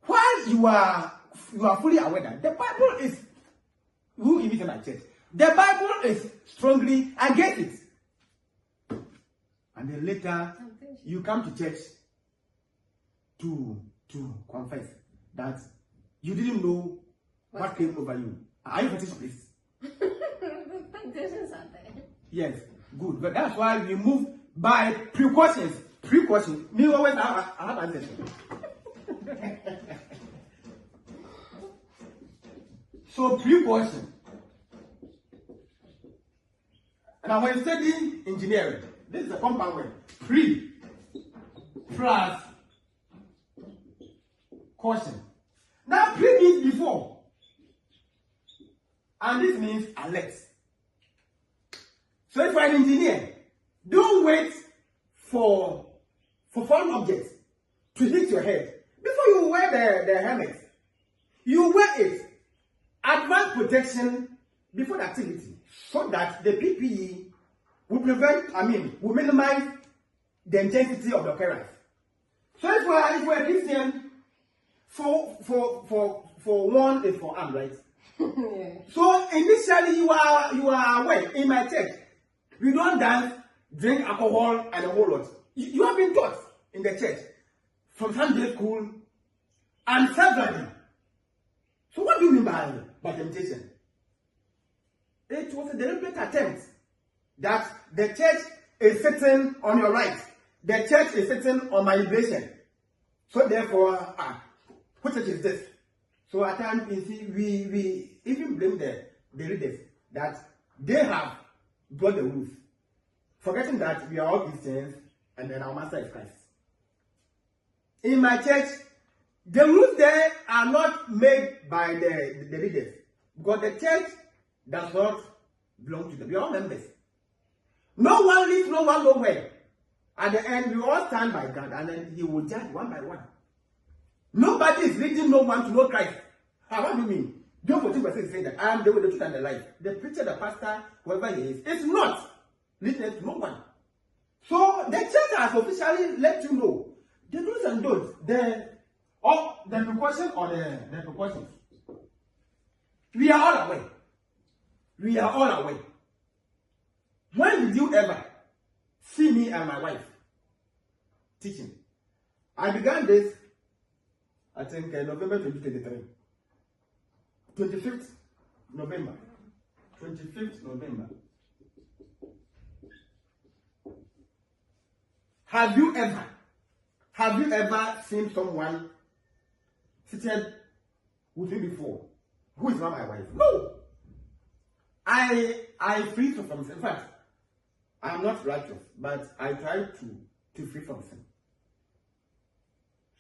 While you are fully aware that the Bible is, who even in my church, the Bible is strongly against it. And then later, you come to church to confess that you didn't know what came over you. Are you fetish, please? Temptations are there. Yes, good. But that's why we move by precautions. Precautions. Me always have answers. So precaution. Now when studying engineering, this is a compound word. Pre plus caution. Now pre means before. And this means alert. So if you're an engineer, don't wait for foreign objects to hit your head. Before you wear the helmet, you wear it. Advanced protection before the activity, so that the PPE will will minimize the intensity of the occurrence. So if we're a Christian, for one is for arm, right? Yeah. So initially you are aware. In my church, we don't dance, drink alcohol, and a whole lot. You have been taught in the church from Sunday school and severally So what do you mean by temptation? It was a deliberate attempt that the church is sitting on your right. The church is sitting on my liberation. So therefore, what church is this? So at times, you see, we even blame the leaders that they have brought the rules, forgetting that we are all Christians and then our master is Christ. In my church, the rules there are not made by the leaders, because the church does not belong to them. We are all members. No one leaves, no one nowhere. At the end, we all stand by God, and then He will judge one by one. Nobody is leading no one to know Christ. What do you mean? John 14:6 is saying that I am the way, the truth, and the life. The preacher, the pastor, whoever he is not leading to no one. So the church has officially let you know the do's and don'ts, the precautions or the precautions. We are all aware. We are all aware. When did you ever see me and my wife teaching? I began this, I think, November 2023. 25th November. 25th November. Have you ever seen someone seated with me before who is not my wife? No. I free from sin. In fact, I am not righteous, but I try to free from sin.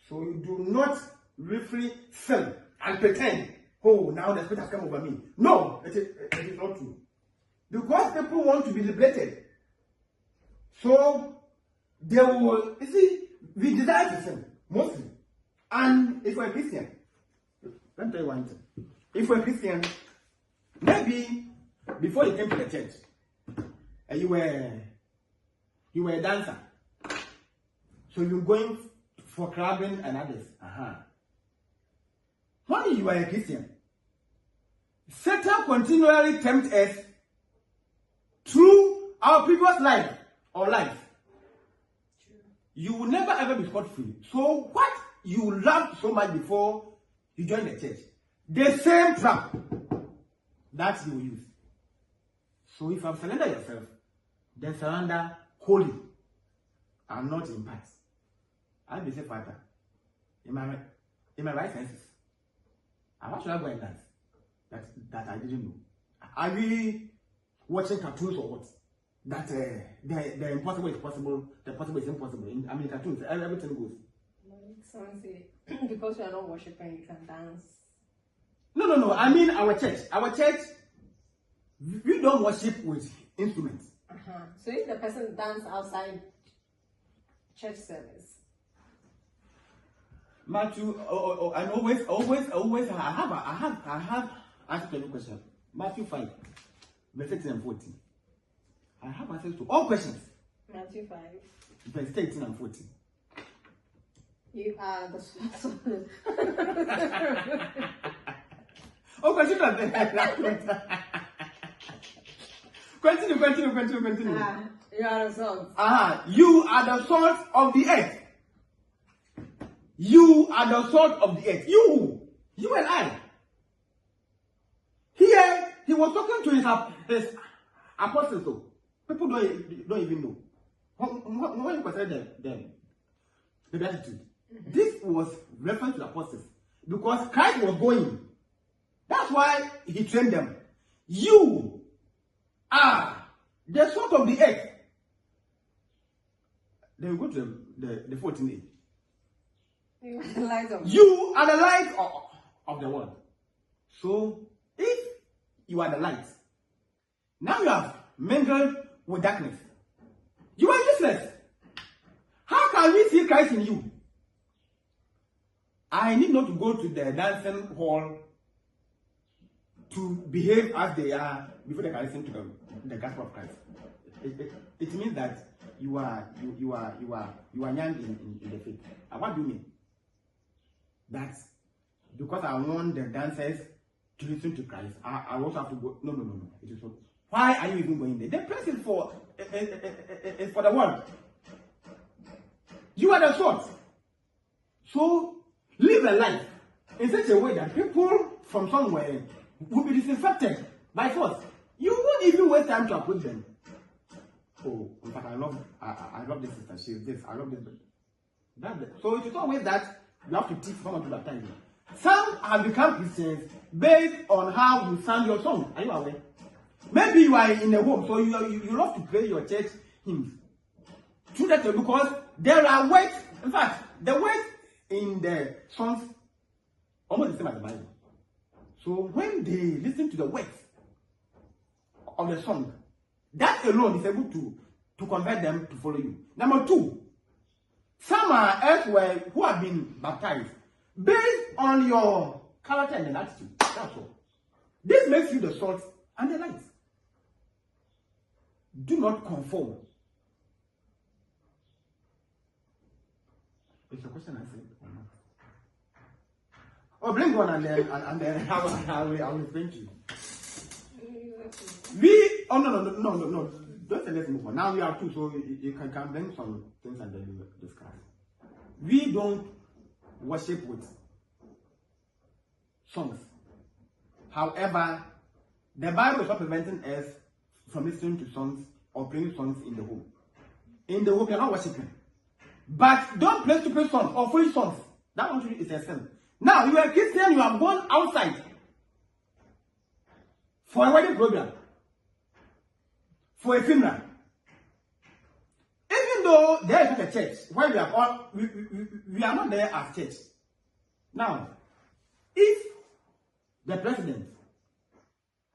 So you do not refrain sin and pretend, oh, now the Spirit has come over me. No, it is not true. Because people want to be liberated. So they will, you see, we desire to sin, mostly. And if we're a Christian, let me tell you one thing. If we're a Christian, maybe before you came to the church, you were a dancer. So you're going for clubbing and others. When you are a Christian, Satan continually tempts us through our previous life or life. You will never ever be scot-free. So what you loved so much before you joined the church, the same trap that you will use. So if you have surrendered yourself, then surrender wholly and not in parts. I'll be safe, Father. In my right senses. And what should I go and dance? That I didn't know. Are we watching cartoons or what? That the impossible is possible, the possible is impossible. I mean, cartoons, everything goes. Someone say, because you are not worshiping, you can dance. No. I mean, our church, we don't worship with instruments. So if the person dance outside church service, Matthew, and always, I have asked you a question. Matthew 5, verse 13 and 14. I have access to all questions. Matthew 5, verse 13 and 14. You are the source of continue. You are the salt. You are the salt of the earth. You are the salt of the earth. You and I. Here, he was talking to his apostles. So people don't even know. When you consider the gratitude, this was reference to the apostles because Christ was going. That's why he trained them. You are the salt of the earth. Then we go to the 14th. You are the light of You are the light of the world. So, if you are the light, now you have mingled with darkness. You are useless. How can we see Christ in you? I need not to go to the dancing hall to behave as they are before they can listen to the gospel of Christ. It means that you are young in the faith. And what do you mean? That because I want the dancers to listen to Christ, I also have to go. No. It is so. Why are you even going there? The place is for the world. You are the salt. So live a life in such a way that people from somewhere will be disinfected by force. You won't even waste time to approach them. Oh, in fact, I love this sister. She's this. I love this. So it is always that you have to teach someone to baptize you. Some have become Christians based on how you sang your song. Are you aware? Maybe you are in a home, so you love to play your church hymns. True that, because there are words. In fact, the words in the songs almost the same as the Bible. So when they listen to the words of the song, that alone is able to convert them to follow you. Number two, some are elsewhere who have been baptized based on your character and attitude. That's all. This makes you the salt and the light. Do not conform. It's a question I said or not? Oh, bring one and then I will explain to you. No. Don't say let's move on. Now we are two, so you can bring some things and then you discuss. We don't worship with songs. However, the Bible is not preventing us from listening to songs or playing songs in the home. In the home, you are not worshiping. But don't play stupid songs or foolish songs. That one is a sin. Now, you are a Christian, you have gone outside for a wedding program, for a funeral. Even though there is not a church, where we are all, we are not there as church. Now, if the president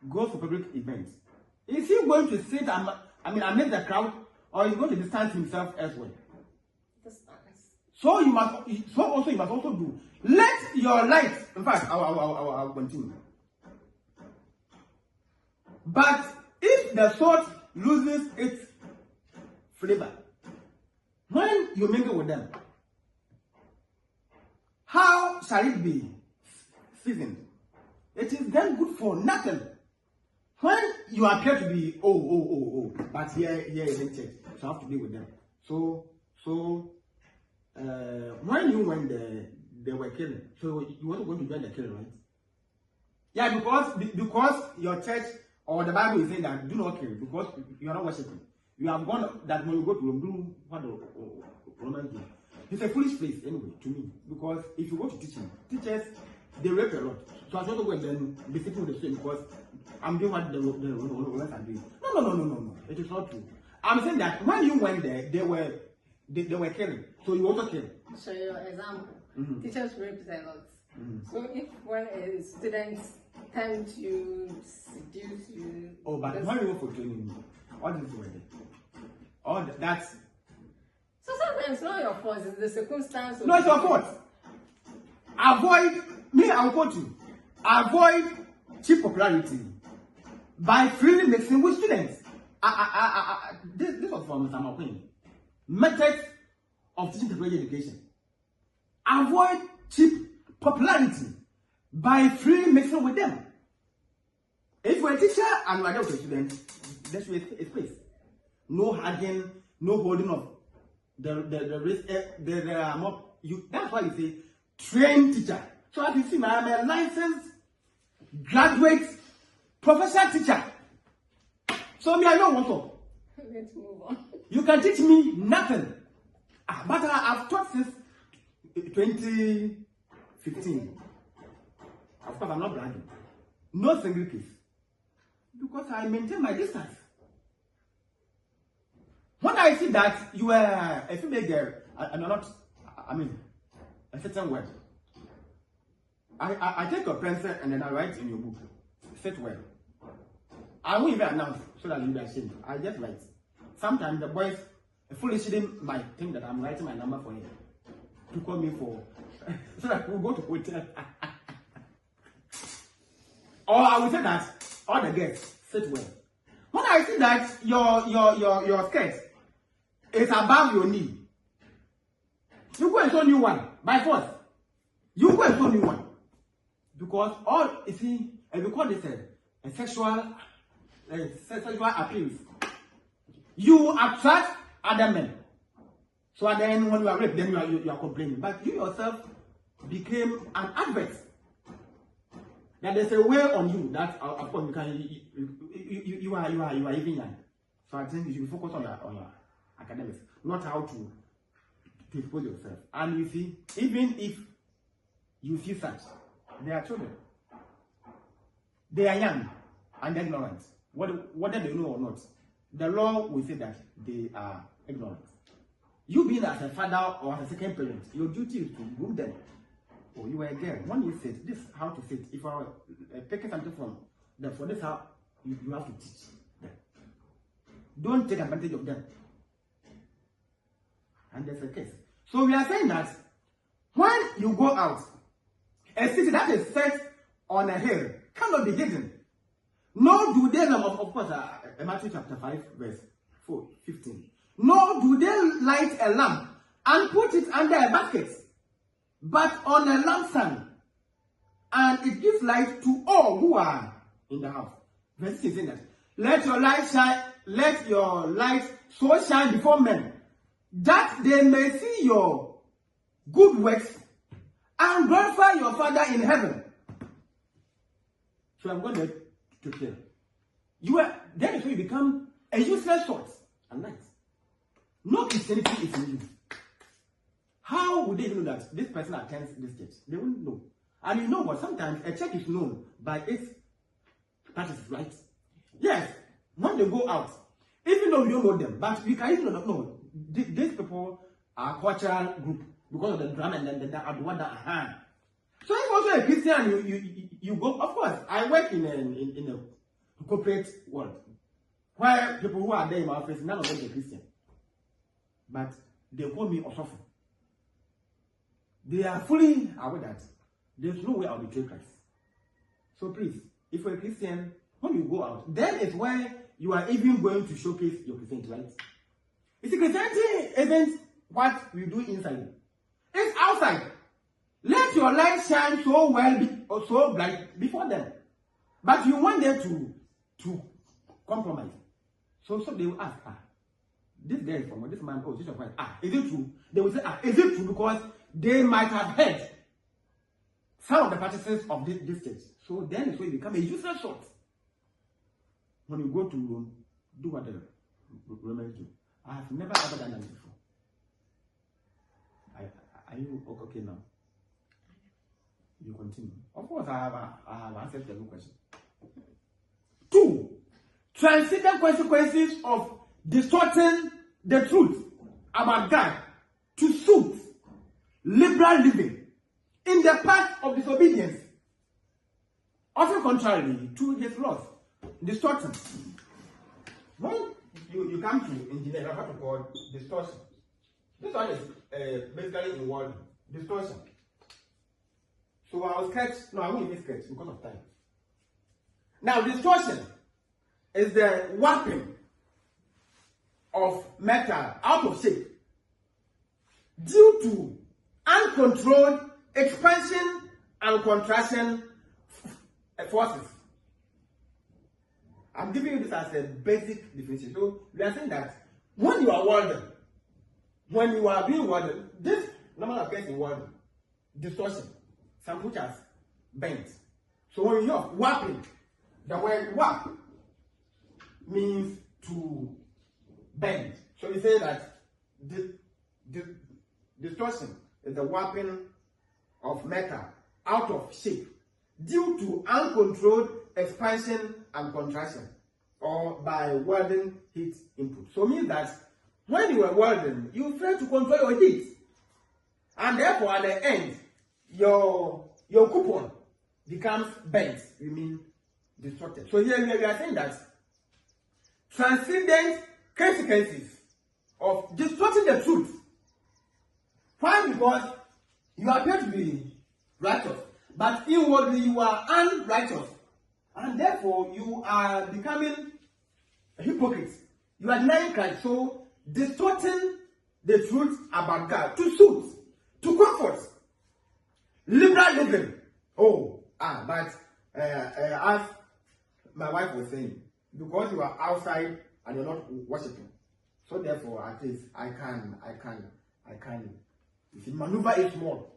goes for public events, is he going to sit amidst the crowd, or is he going to distance himself elsewhere? So you must also do. Let your light. In fact, I'll continue. But if the salt loses its flavor, when you mingle with them, how shall it be seasoned? It is then good for nothing. When you appear to be but here isn't church, so I have to be with them. So when you went there, they were killing. So you wasn't going to join the killing, right? Yeah, because your church or the Bible is saying that do not kill, because you are not worshiping. You have gone that when you go to Rome, what the Romans do. It's a foolish place anyway to me, because if you go to teaching, teachers they rape a lot. So I don't go and then be sitting with the student because I'm doing what the Romans are doing. No. It is not true. I'm saying that when you went there, they were killing. So you also kill. So your example, teachers rape a lot. So if when a student tend to seduce you, but when you go for training, all this were there. That's. So sometimes it's not your fault. It's the circumstance. No, it's your fault. I'll quote you. Avoid cheap popularity by freely mixing with students. This was from Mr. McQueen. Methods of teaching technology education. Avoid cheap popularity by freely mixing with them. If you're a teacher and you are there with a student, there should be a space. No hugging, no holding of the wrist. There are more. That's why you say trained teacher. So as you see, I'm a licensed graduate professional teacher. So I know what's up. Let's move on. You can teach me nothing. But I've taught since 2015. Of course, I'm not bragging. No single case. Because I maintain my distance. When I see that you are a female girl, and you're not, a certain word, I take your pencil and then I write in your book, sit well. I won't even announce so that you'll be ashamed. I just write. Sometimes the boys foolishly might think that I'm writing my number for him to call me for, so that we'll go to hotel. Or I will say that all the guests sit well. When I see that your skirt is above your knee, you go and sew new one by force. You go and sew new one. Because because this a sexual appearance, you attract other men. So then when you are raped, then you are complaining. But you yourself became an advert. Now there's a way on you that of course you can you are even young. So I think you should focus on your academics, not how to expose yourself. And you see, even if you see such, they are children. They are young and ignorant. Whether they know or not, the law will say that they are ignorant. You being as a father or as a second parent, your duty is to groom them. Oh, you are a girl. When you sit, this is how to sit. If I taking something from them, for this how you have to teach them. Don't take advantage of them. And there's a case. So we are saying that when you go out, a city that is set on a hill cannot be hidden. Nor do they, of course, Matthew chapter 5, verse 15. Nor do they light a lamp and put it under a basket, but on a lampstand, and it gives light to all who are in the house. Verse 16 that, let your light so shine before men, that they may see your good works and glorify your Father in heaven. So I'm going to clear. That is when you become a useless salt and light. No Christianity is in you. How would they know that this person attends this church? They wouldn't know. And you know what? Sometimes a church is known by its practices, right? Yes, when they go out, even though we don't know them, but we can even know these people are a cultural group because of the drum and then the one that So if also a Christian, you go. Of course, I work in a corporate world where people who are there in my office, none of them are Christian, but they call me Osofo. They are fully aware that there's no way I'll betray Christ. So please, if you're a Christian, when you go out, then is where you are even going to showcase your Christianity, right? You see, Christianity isn't what we do inside. It's outside. Let your light shine so well or so bright before them. But you want them to compromise. So they will ask, this guy is from this man, this is Christ. Is it true? They will say, is it true? Because they might have heard some of the practices of this church. So then it's when you become a useless sort. When you go to Rome, do what the Romans do. I have never ever done that before. Are you okay now? You continue. Of course, I have answered the question. 2. Transcendent consequences of distorting the truth about God to suit liberal living in the path of disobedience, often contrary to his laws. Distortion. When you come to engineering, I have to call distortion. This one is basically in word distortion. So I will sketch. No, I won't even sketch because of time. Now, distortion is the warping of metal out of shape due to uncontrolled expansion and contraction forces. I'm giving you this as a basic definition. So we are saying that when you are welding, when you are being welded, this normally occurs in welding. Distortion. Some which has bent. So when you're warping, the word warp means to bend. So we say that distortion is the warping of metal out of shape due to uncontrolled expansion and contraction or by welding heat input. So it means that when you are welding, you try to control your heat. And therefore, at the end, your coupon becomes bent. You mean distorted. So here we are saying that transcendent consequences of distorting the truth. Why? Because you appear to be righteous, but inwardly you are unrighteous. And therefore, you are becoming a hypocrite. You are denying Christ. So, distorting the truth about God to suit, to comfort, liberal living. But as my wife was saying, because you are outside and you're not worshiping, so therefore, at least I can, you see, maneuver it more.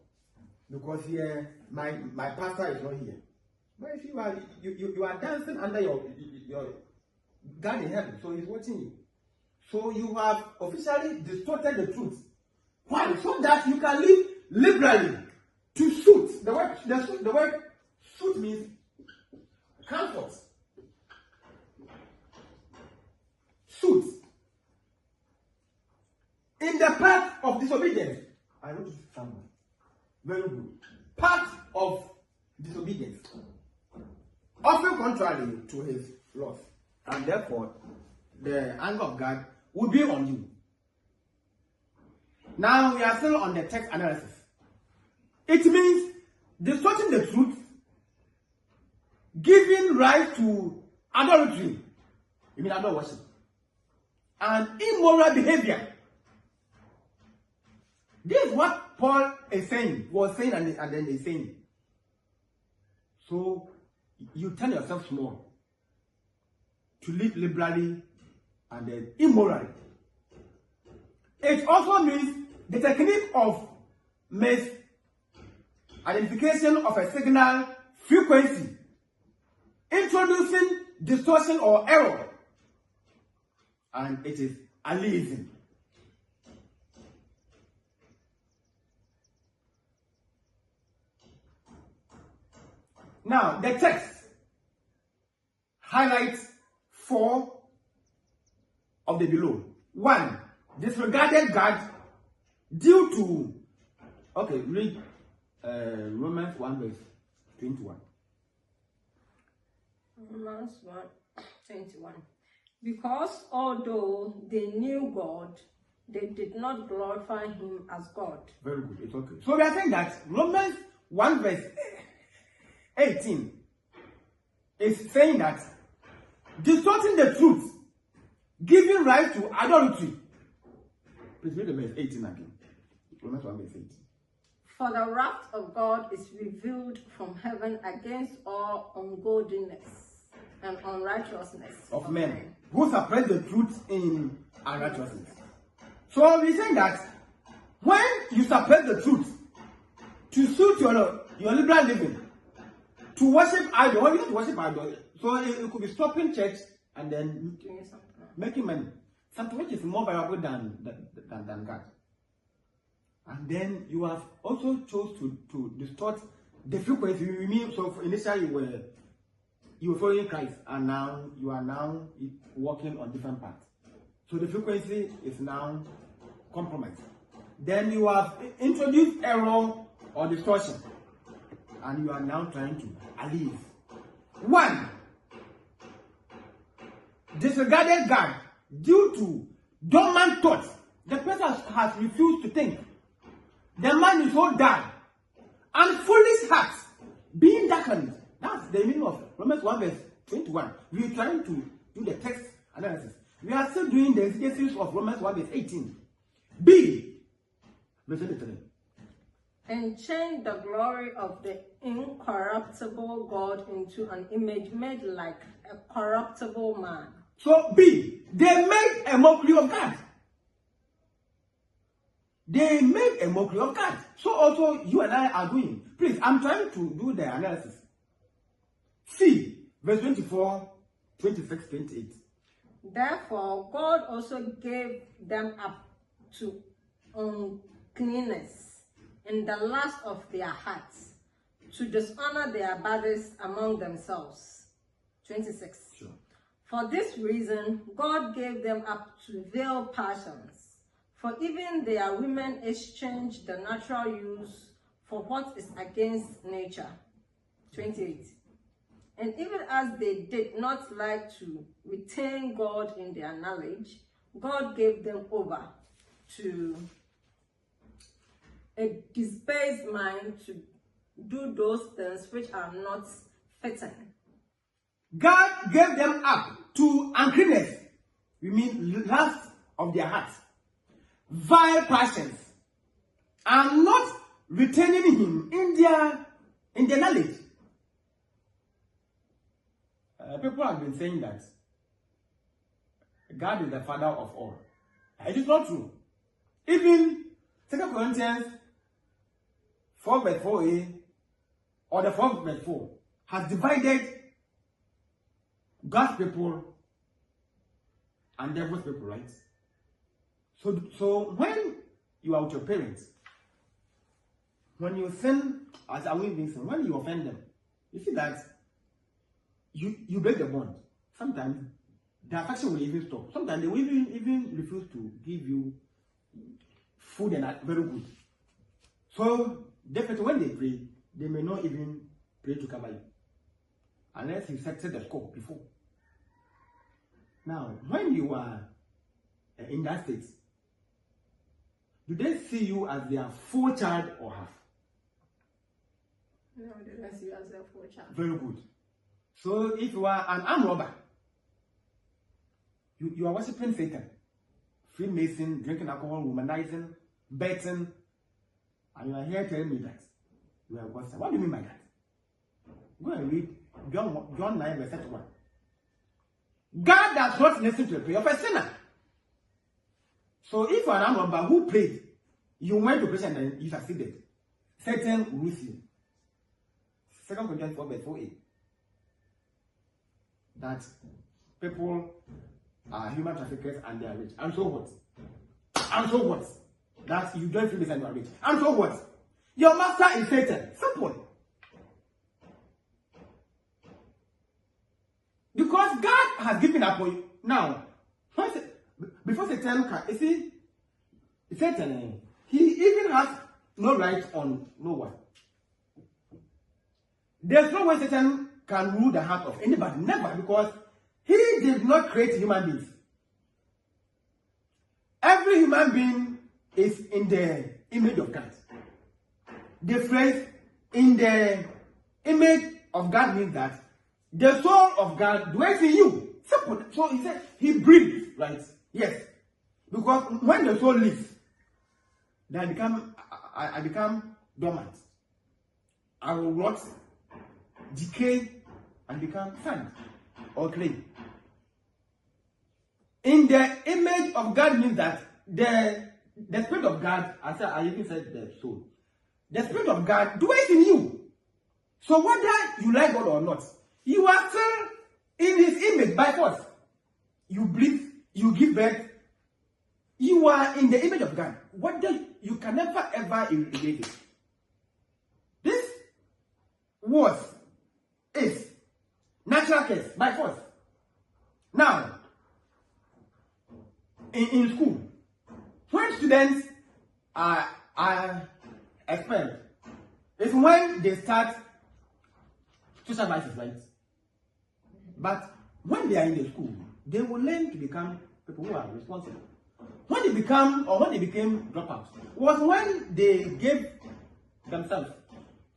Because here, my pastor is not here. But if you are dancing under your God in heaven, so he's watching you. So you have officially distorted the truth. Why? So that you can live liberally to suit. The word suit means comfort. Suit. In the path of disobedience. I wrote it somewhere. Very good. Path of disobedience. Often contrary to his laws. And therefore, the anger of God will be on you. Now we are still on the text analysis. It means distorting the truth, giving rise to idolatry, you mean idol worship, and immoral behavior. This is what Paul is saying, and then is saying. So you tell yourself small to live liberally and then immorally. It also means the technique of misidentification of a signal frequency, introducing distortion or error, and it is aliasing. Now, the text highlights 4 of the below. 1, disregarded God due to, okay, read Romans 1 verse 21. Romans 1:21. Because although they knew God, they did not glorify him as God. Very good, it's okay. So we are saying that Romans 1 verse 18 is saying that distorting the truth, giving rise to idolatry. Please read the verse 18 again. Romans 1 verse 18. For the wrath of God is revealed from heaven against all ungodliness and unrighteousness of men who suppress the truth in unrighteousness. So we're saying that when you suppress the truth to suit your liberal living, to worship idol, when you don't worship idol, so it could be stopping church and then making money, something which is more valuable than God. And then you have also chose to distort the frequency. You mean, so initially you were following Christ, and now you are now walking on different paths. So the frequency is now compromised. Then you have introduced error or distortion, and you are now trying to alleviate. 1, disregarded God due to dormant thoughts. The person has refused to think. The man is so dull, and foolish hearts being darkened. That's the meaning of Romans 1 verse 21. We are trying to do the text analysis. We are still doing the exegesis of Romans 1 verse 18. B, verse 23. And change the glory of the incorruptible God into an image made like a corruptible man. So B, they made a mockery of God. They made a mockery of God. So also you and I are doing. Please, I'm trying to do the analysis. C, verse 24, 26, 28. Therefore, God also gave them up to uncleanness in the lust of their hearts, to dishonor their bodies among themselves. 26. Sure. For this reason, God gave them up to vile passions. For even their women exchanged the natural use for what is against nature. 28. And even as they did not like to retain God in their knowledge, God gave them over to a debased mind to do those things which are not fitting. God gave them up to uncleanness. We mean lust of their hearts, vile passions, and not retaining him in their knowledge. People have been saying that God is the father of all. It is not true. Even 2 Corinthians 4 verse 4a or the 4 verse 4, has divided God's people and devil's people, right? So when you are with your parents, when you sin, as I will be saying, when you offend them, you see that you break the bond. Sometimes the affection will even stop. Sometimes they will even refuse to give you food and are very good. So definitely when they pray, they may not even pray to cover you. Unless you set the scope before. Now, when you are in that state, do they see you as their full child or half? No, they don't see you as their full child. Very good. So if you are an armed robber, you are worshiping Satan, Freemason, drinking alcohol, womanizing, betting, and you are here telling me that you are a gangster. What do you mean by that? Go and read John 9 verse 1. God does not listen to the prayer of a sinner. So if you are an armed robber who prayed, you went to prison and you succeeded, Satan will lose you. 2 Corinthians 4 verse 4a. That people are human traffickers and they are rich. And so what? And so what? That you don't feel this and you are rich. And so what? Your master is Satan. Simple. Because God has given up on you. Now, before Satan can, you see, Satan, he even has no right on no one. There's no way Satan can rule the heart of anybody. Never, because he did not create human beings. Every human being is in the image of God. The phrase in the image of God means that the soul of God dwells in you. Simple. So he said he breathes, right? Yes. Because when the soul lives, then I become dormant. I will rot, decay, and become sand or clay. In the image of God means that the Spirit of God, I even said the soul, the Spirit of God dwells in you. So whether you like God or not, you are still in His image by force. You breathe, you give birth, you are in the image of God. Whether you can never ever erase it. This is natural case by force. Now, in school, when students are expelled, it's when they start social vices, right? But when they are in the school, they will learn to become people who are responsible. When they became dropouts, was when they gave themselves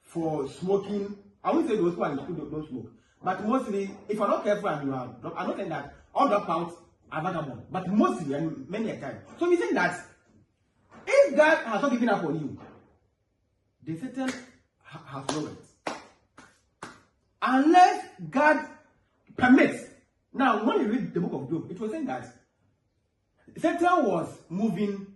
for smoking. I won't say those who are in school don't smoke, but mostly, if you're not careful and you are, I'm not saying that all dropouts are vagabond, but mostly and many a time. So we think that if God has not given up on you, the Satan has no right. Unless God permits. Now, when you read the book of Job, it was saying that Satan was moving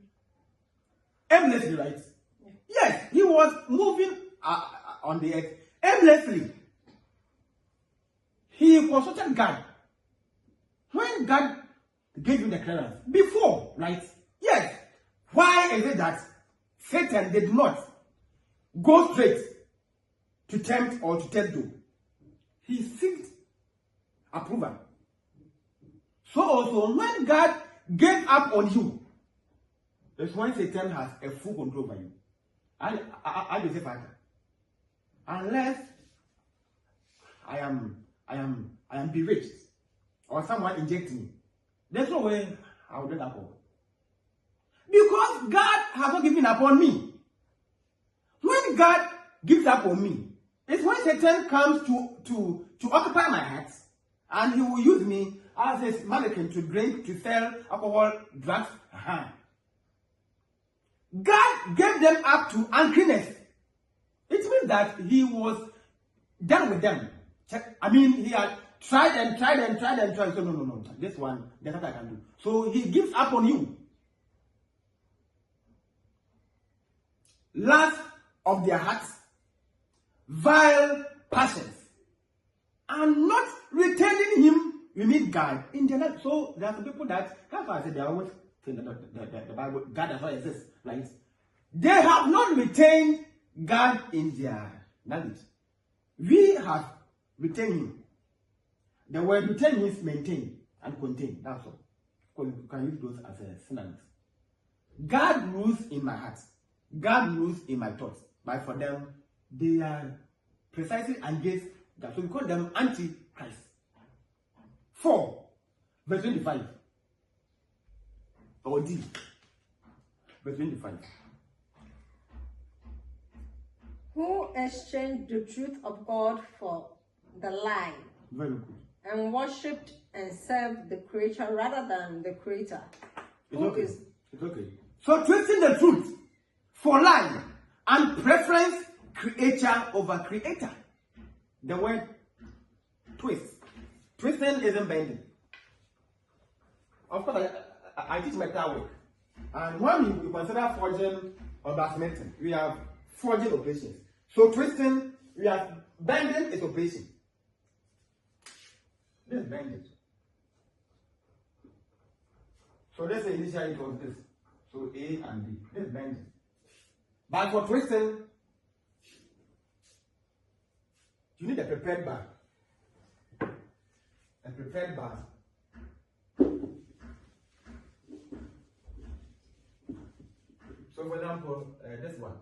aimlessly, right? Yeah. Yes, he was moving on the earth aimlessly. He consulted God. When God gave you the clearance, before, right? Yes. Why is it that Satan did not go straight to tempt or to test Job? He seeked approval. So also, when God gave up on you, that's when Satan has a full control over you. I will say, Father, unless I am bewitched or someone inject me, there's no way I will get alcohol. Because God has not given up on me. When God gives up on me, it's when Satan comes to occupy my heart, and he will use me as a mannequin to drink, to sell alcohol, drugs. God gave them up to uncleanness. It means that he was done with them. I mean, he had tried and tried and tried and tried. So no. This one, that's what I can do. So he gives up on you. Lust of their hearts, vile passions, and not retaining him, we meet God in their life. So there are some people that, that's why I said they are always saying that the Bible, God does not exist, right? They have not retained God in their knowledge. We have retained him. The word retain means maintain and contain. That's all. Because you can use those as a synonyms. God rules in my heart. God rules in my thoughts. But for them, they are precisely against God. So we call them anti-Christ. 4, verse 25. Or D. Verse 25. Who exchanged the truth of God for the lie. Very good. And worshipped and served the creature rather than the creator. It's okay. It's okay. So twisting the truth for lie and preference creature over creator. The word twist. Twisting isn't bending. Of course, I teach metal work. And when we consider forging or blacksmithing, we have forging operations. So twisting, we have bending is operation. This is bending. So let's say initially it was this. So A and B. This is bending. But for twisting, you need a prepared bar. A prepared bar. So for example, this one.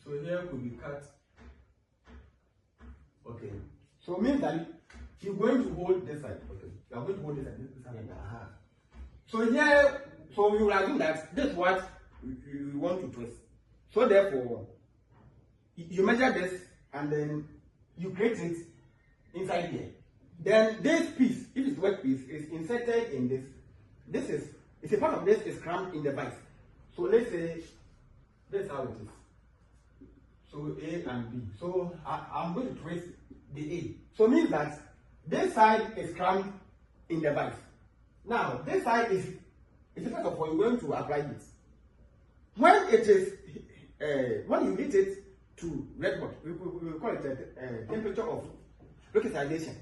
So here could be cut. Okay. So means that you're going to hold this side. Okay. You are going to hold this side. This side. So here, so you will assume that this is what you want to twist. So therefore, you measure this and then you create it inside here. Then this piece, if it's work piece, is inserted in this. This is, it's a part of this is crammed in the vice. So let's say this is how it is. So A and B. So I'm going to twist the A. So it means that this side is crammed in the vice. Now this side is first of all you're going to apply it. When it is when you heat it to red hot, we call it a temperature of localization.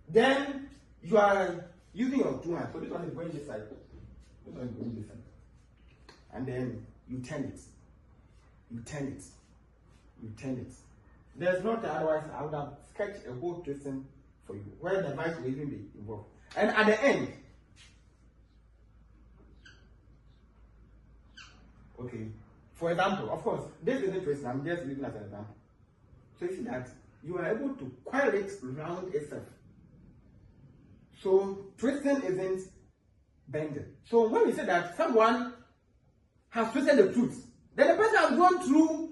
Then you are using your 2 hands. So this one is going this side. This one is going this side. And then you turn it. You turn it. You turn it. There's not, otherwise I would have sketched a whole twisting for you, where the vice will even be involved. And at the end, okay, for example, of course, this isn't twisting, I'm just using as an example. So you see that you are able to coil it around itself. So twisting isn't bending. So when we say that someone has twisted the truth, then the person has gone through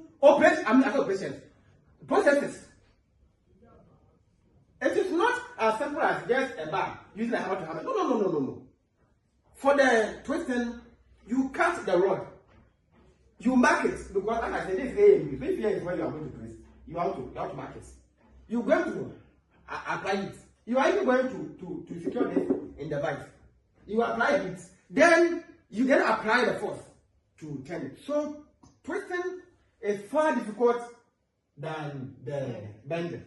processes. It is not as simple as just a bar using a hammer to hammer. No. For the twisting, you cut the rod. You mark it because, like I said, this is A and B. So if here is where you are going to twist, you have to mark it. You're going to apply it. You are even going to secure this in the vice. You apply it, then you then apply the force to turn it. So twisting is far difficult than the bending.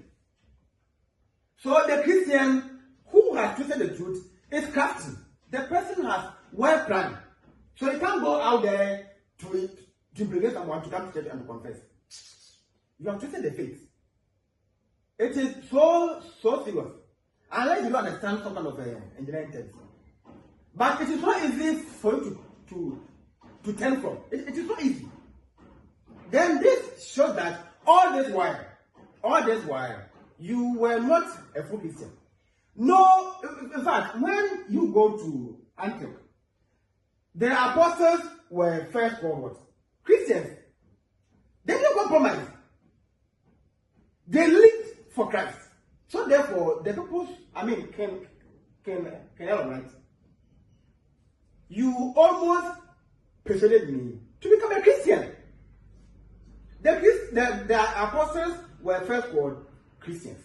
So the Christian who has twisted the truth is crafty. The person has well planned. So he can't go out there to implicate someone to come to church and to confess. You have twisted the faith. It is so serious. Unless you don't understand some kind of engineering terms. But it is not easy for you to turn from. It is not easy. Then this shows that all this while, you were not a full Christian. No, in fact, when you go to Antioch, the apostles were first called what? Christians. They didn't compromise. They lived for Christ. So therefore, the people, can right? You almost persuaded me to become a Christian. The apostles were first called Christians.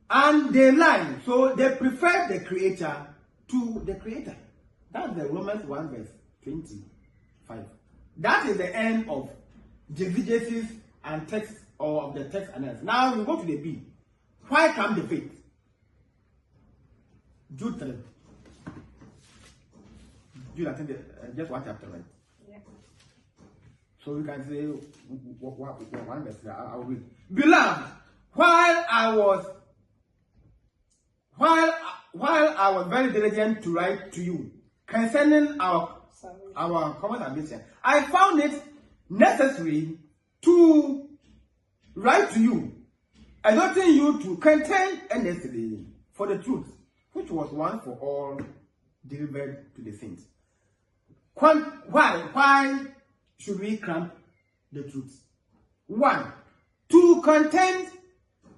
And they lie. So they prefer the creator to the creator. That's the Romans 1 verse 25. That is the end of exegesis and text, or of the text analysis. Now we go to the B. Why come the faith? Jude 3. Jude, I think just one chapter, right? Yeah. So we can say one verse. I will read. Beloved, while I was very diligent to write to you concerning our common ambition, I found it necessary to write to you, exhorting you to contend earnestly for the truth, which was once for all delivered to the saints. Why should we cramp the truth? 1, to contend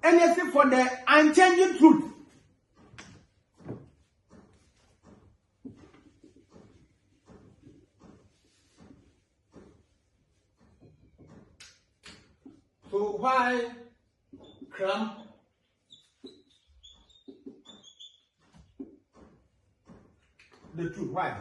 earnestly for the unchanging truth. So why cramp the truth? Why?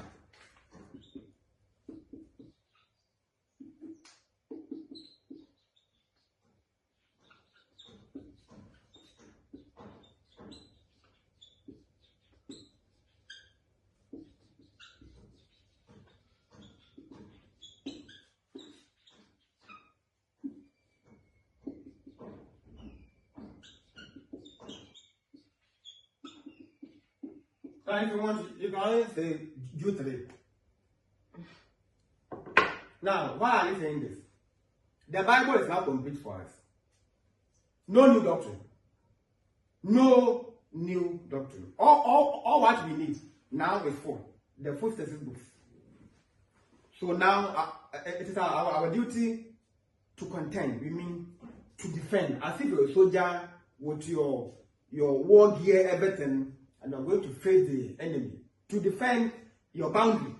If you want, you can always say Jude 3. Now, why are you saying this? The Bible is now complete for us. No new doctrine. No new doctrine. All what we need now is for the full thesis books. So now it is our duty to contend. We mean to defend. As if you're a soldier with your war gear, everything, and you're going to face the enemy to defend your boundary.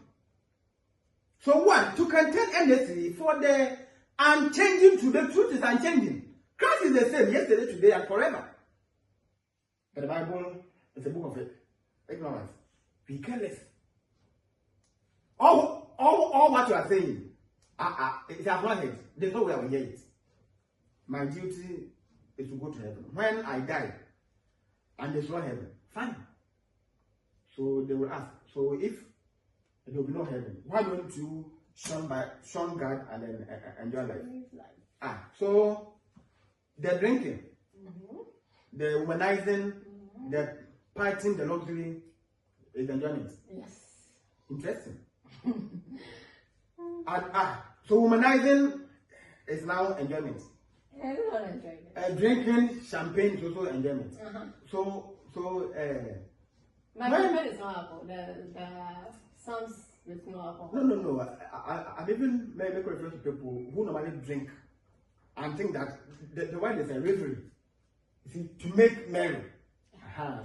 So 1, to contend endlessly for the unchanging truth. The truth is unchanging. Christ is the same yesterday, today, and forever. But the Bible is a book of ignorance. Be careless. All what you are saying, it has not heard. There's no way I will hear it. My duty is to go to heaven. When I die and destroy heaven, fine. So they will ask, so if there will be no heaven, why don't you shun God and then enjoy life? So the drinking, the womanizing, the partying, the luxury is enjoyment. Yes. Interesting. So womanizing is now enjoyment. Everyone enjoyment. Drinking champagne is also enjoyment. My favorite is no alcohol. The sounds with no alcohol. No. I'm even making reference to people who normally drink and think that the wine is a revelry. You see, to make merry.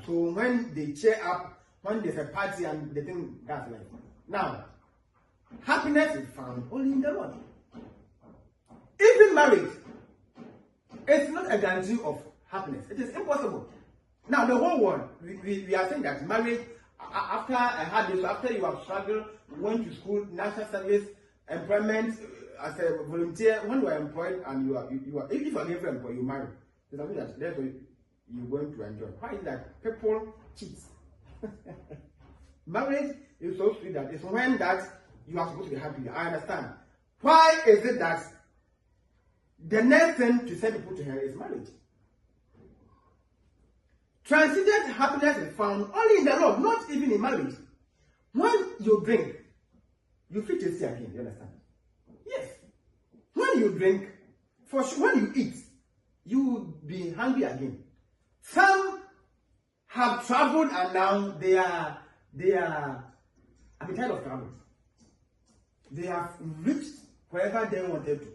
So when they cheer up, when there's a party and they think that's life. Now, happiness is found only in the Lord. Even marriage, it's not a guarantee of happiness. It is impossible. Now, the whole world, we are saying that marriage, after a hard day, after you have struggled, went to school, national service, employment, as a volunteer, when you are employed and you are if you are never employed, you marry. It's something that that's what you're going to enjoy. Why is that? People cheat. Marriage is so sweet that it's when that you are supposed to be happy. I understand. Why is it that the next thing to send people to hell is marriage? Transcendent happiness is found only in the Lord, not even in marriage. When you drink, you feel tasty again. You understand? Yes. When you drink, for sure, when you eat, you will be hungry again. Some have traveled and now they are tired of travel. They have reached wherever they wanted to.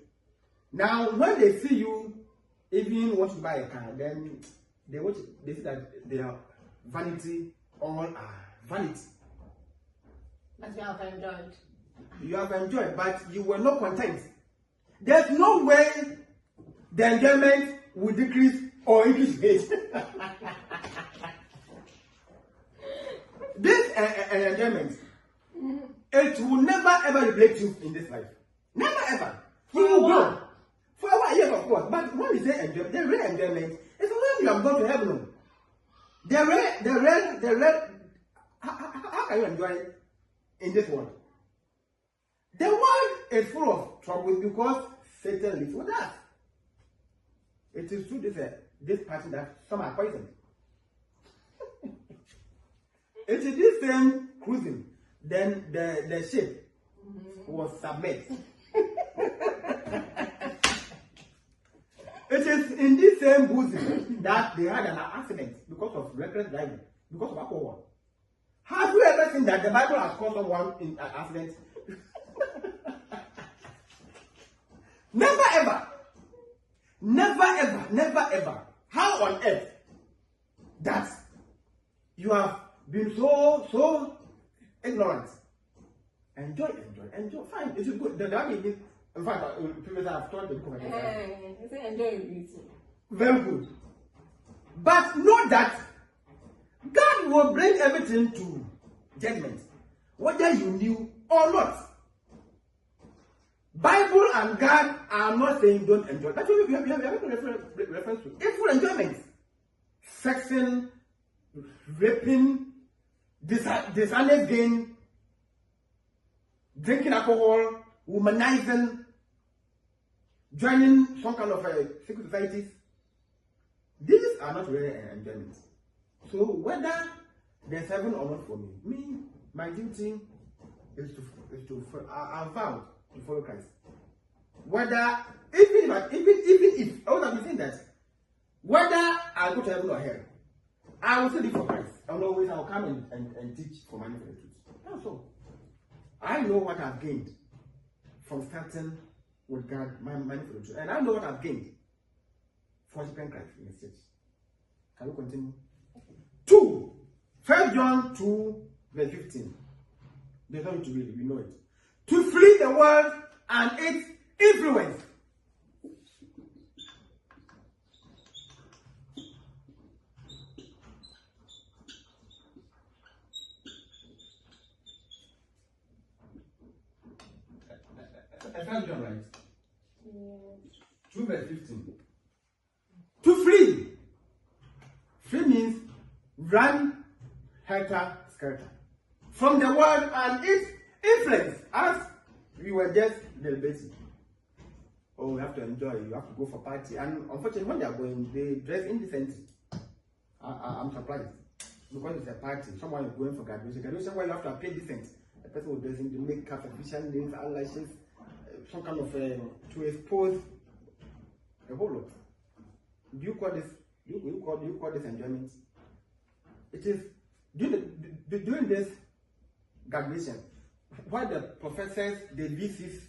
Now, when they see you, even want to buy a car, then they see that they are vanity, all are vanity. But you have enjoyed. You have enjoyed, but you were not content. There's no way the enjoyment will decrease or increase. enjoyment, it will never ever replace you in this life. Never ever. You will grow. For a while, yes, of course. But when we say enjoyment, the real enjoyment is when you have gone to heaven. The real, how can you enjoy it in this world? The world is full of trouble because Satan lives with us. It is through this party that some are poisoned. It is this same cruising, then the ship was submerged. It is in this same boozing that they had an accident because of reckless driving, because of alcohol. Have you ever seen that the Bible has caused someone in an accident? Never ever. Never ever. Never ever. How on earth that you have been so ignorant? Enjoy. Fine. It is good. In fact, previously I've taught the book of Exodus. Very good. But know that God will bring everything to judgment, whether you knew or not. Bible and God are not saying don't enjoy. That's what we have reference to. Evil enjoyment. Sexing, raping, dishonest gain, drinking alcohol, womanizing, joining some kind of secret societies. These are not really enjoyments. So whether there's heaven or not for me, my duty is to I vow to follow Christ. Whether even if I would have been saying that, whether I go to heaven or hell, I will still live for Christ. And always I will come and teach for money for the truth. That's all. I know what I've gained from starting with God, my money for the truth. And I know what I've gained for worshiping Christ in the church. Can we continue? 1 John 2, verse 15. There's nothing to read it, we know it. To flee the world and its influence. John, right? Yeah. 2 verse 15. To flee. Flee means run, helter, skelter. From the world and its influence, as we were just deliberating. Oh, we have to enjoy, you have to go for party. And unfortunately, when they are going, they dress indecently. I'm surprised. Because it's a party. Someone is going for graduation. Graduation where you have to appear decent. The person will dress in the makeup, artificial nails, eyelashes, some kind of to expose the whole lot. Do you call this? Do you call this enjoyment? It is during this graduation, why the professors, the VCs,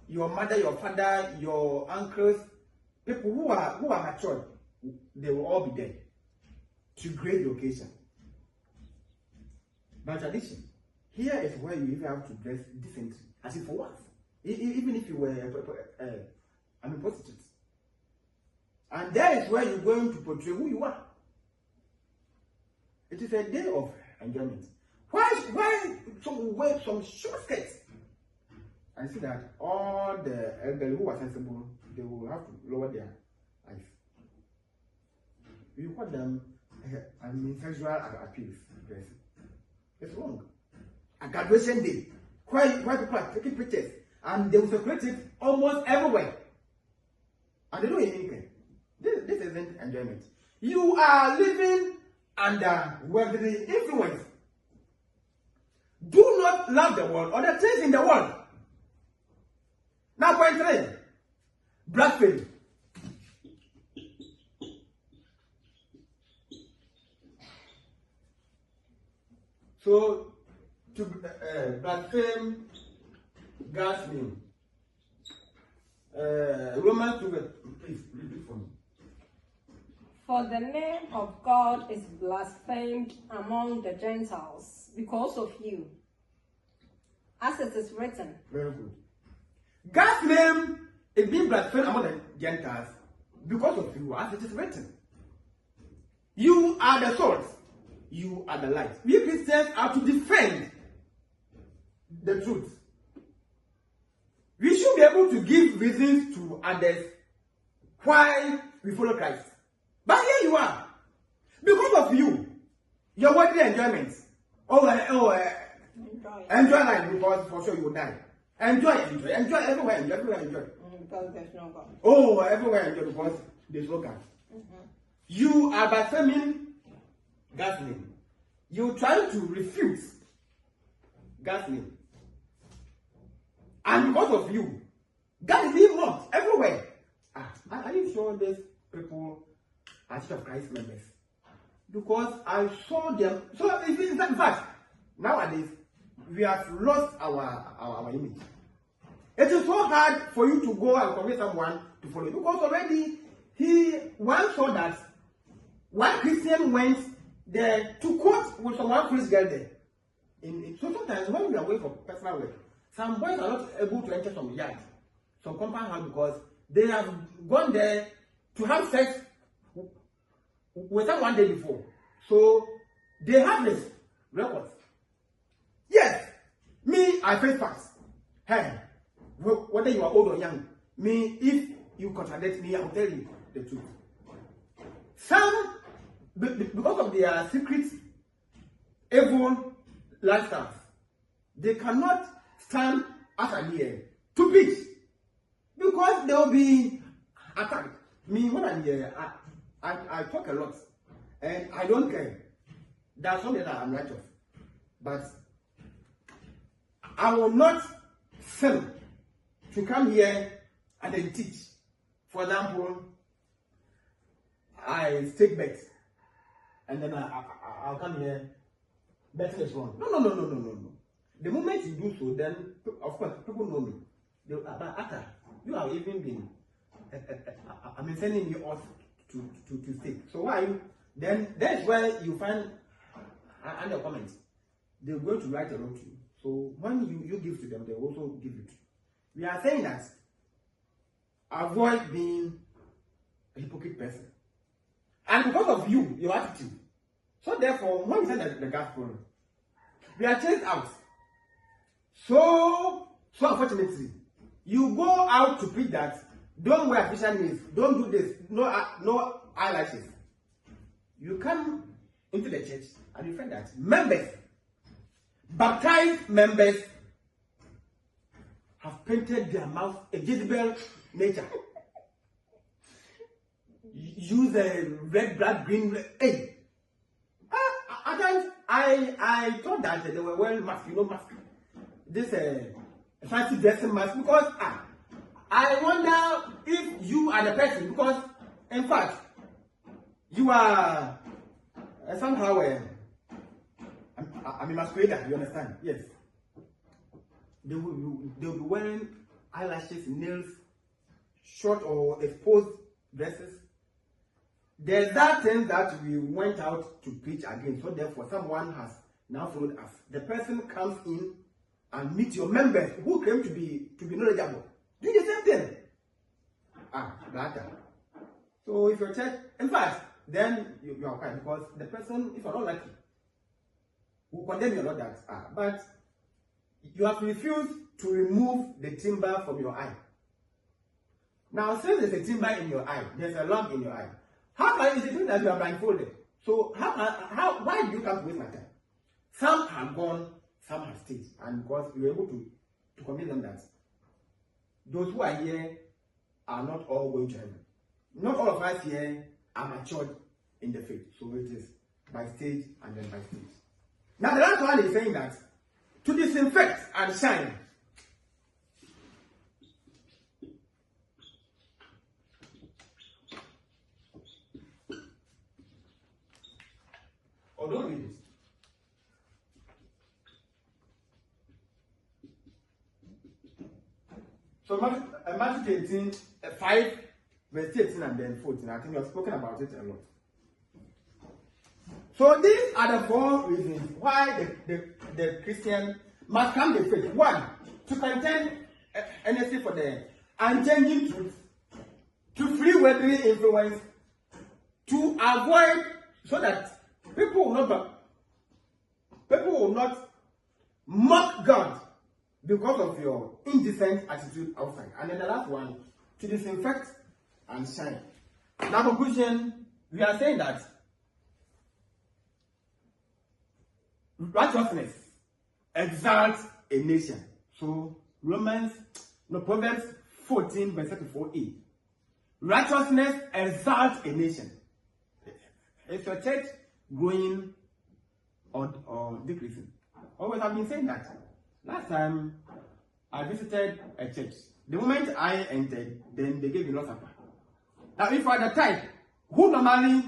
your mother, your father, your uncles, people who are matured, they will all be there to grade the occasion. By tradition, here is where you even have to dress decently, as if for once. Even if you were a prostitute. And there is where you're going to portray who you are. It is a day of enjoyment. Why some wear some short skirts? I see that all the elderly who are sensible, they will have to lower their eyes. You call them sexual appeals dressing. It's wrong. A graduation day, why people are taking pictures and they will circulate it almost everywhere. And they don't even care. This isn't enjoyment. You are living under worldly influence. Do not love the world or the things in the world. Now, point 3. Blasphemy. So, to blaspheme God's name. Romans 2, please read it for me. For the name of God is blasphemed among the Gentiles because of you, as it is written. Very good. God's name is being blasphemed among the Gentiles because of you, as it is written. You are the salt. you are the light. We Christians are to defend the truth. We should be able to give reasons to others why we follow Christ. But here you are. Because of you, your worldly enjoyment. Enjoy life because for sure you will die. Enjoy everywhere, enjoy. Because there's no God. Oh, everywhere enjoy because there's no God. You are blaspheming God's name. You try to refute God's name. And because of you, God is being mocked everywhere. Are you sure these people are Church of Christ members? Because I saw them. So, in fact, nowadays, we have lost our image. It is so hard for you to go and convince someone to follow you. Because already, he once saw that one Christian went there to quote with some one Christian girl there. So sometimes when we are waiting for personal work, some boys are not able to enter some yard, some compound house because they have gone there to have sex with someone day before. So they have this record. Yes, me, I face facts. Hey, whether you are old or young, me, if you contradict me, I will tell you the truth. Some, because of their secret evil lifestyles, they cannot stand as a year to preach because they will be attacked. Me, when I'm here, I talk a lot and I don't care. That's something that I'm righteous, but I will not fail to come here and then teach. For example, I take bets and then I'll come here. Betting is wrong. No. The moment you do so, then of course people know me. But after you have even been, sending me off to stay. So why? Then that's where you find under comments they're going to write a lot to you. So when you give to them, they also give it. We are saying that avoid being a hypocrite person, and because of you, your attitude. So therefore, when we send the gospel, we are chased out. So unfortunately, you go out to preach that don't wear official nails, don't do this, no eyelashes. You come into the church and you find that members, baptized members, have painted their mouth a Jezebel nature. Use a red, black, green. Hey, at times I thought that they were wearing masks, mask. This fancy dressing mask because I wonder if you are the person because in fact you are somehow I'm a masquerader. You understand? Yes. They will be wearing eyelashes, nails, short or exposed dresses. There's that thing that we went out to preach again. So therefore, someone has now followed us. The person comes in and meets your members who claim to be knowledgeable. Do the same thing. That. So if your church, in fact, then you are quiet because the person, if you're not lucky, will condemn you, not that. But you have refused to remove the timber from your eye. Now, since there's a timber in your eye, there's a lump in your eye. How can you say that you are blindfolded? So why do you come to waste my time? Some have gone, some have stayed, and because you were able to convince them that those who are here are not all going to heaven. Not all of us here are matured in the faith. So it is by stage and then by stage. Now the last one is saying that to disinfect and shine. Or don't read it. So Matthew 18, 5, verse 13 and then 14. I think we have spoken about it a lot. So these are the 4 reasons why the Christian must come to faith. 1, to contend earnestly for the unchanging truth, to flee worldly influence, to avoid so that people will not People will not mock God because of your indecent attitude outside. And then the last one, to disinfect and shine. Now, conclusion, we are saying that righteousness exalts a nation. So, Proverbs 14, verse 34a. Righteousness exalts a nation. Is your church growing or decreasing? Always have been saying that. Last time I visited a church, the moment I entered, then they gave me lots of supper. Now, if I the type who normally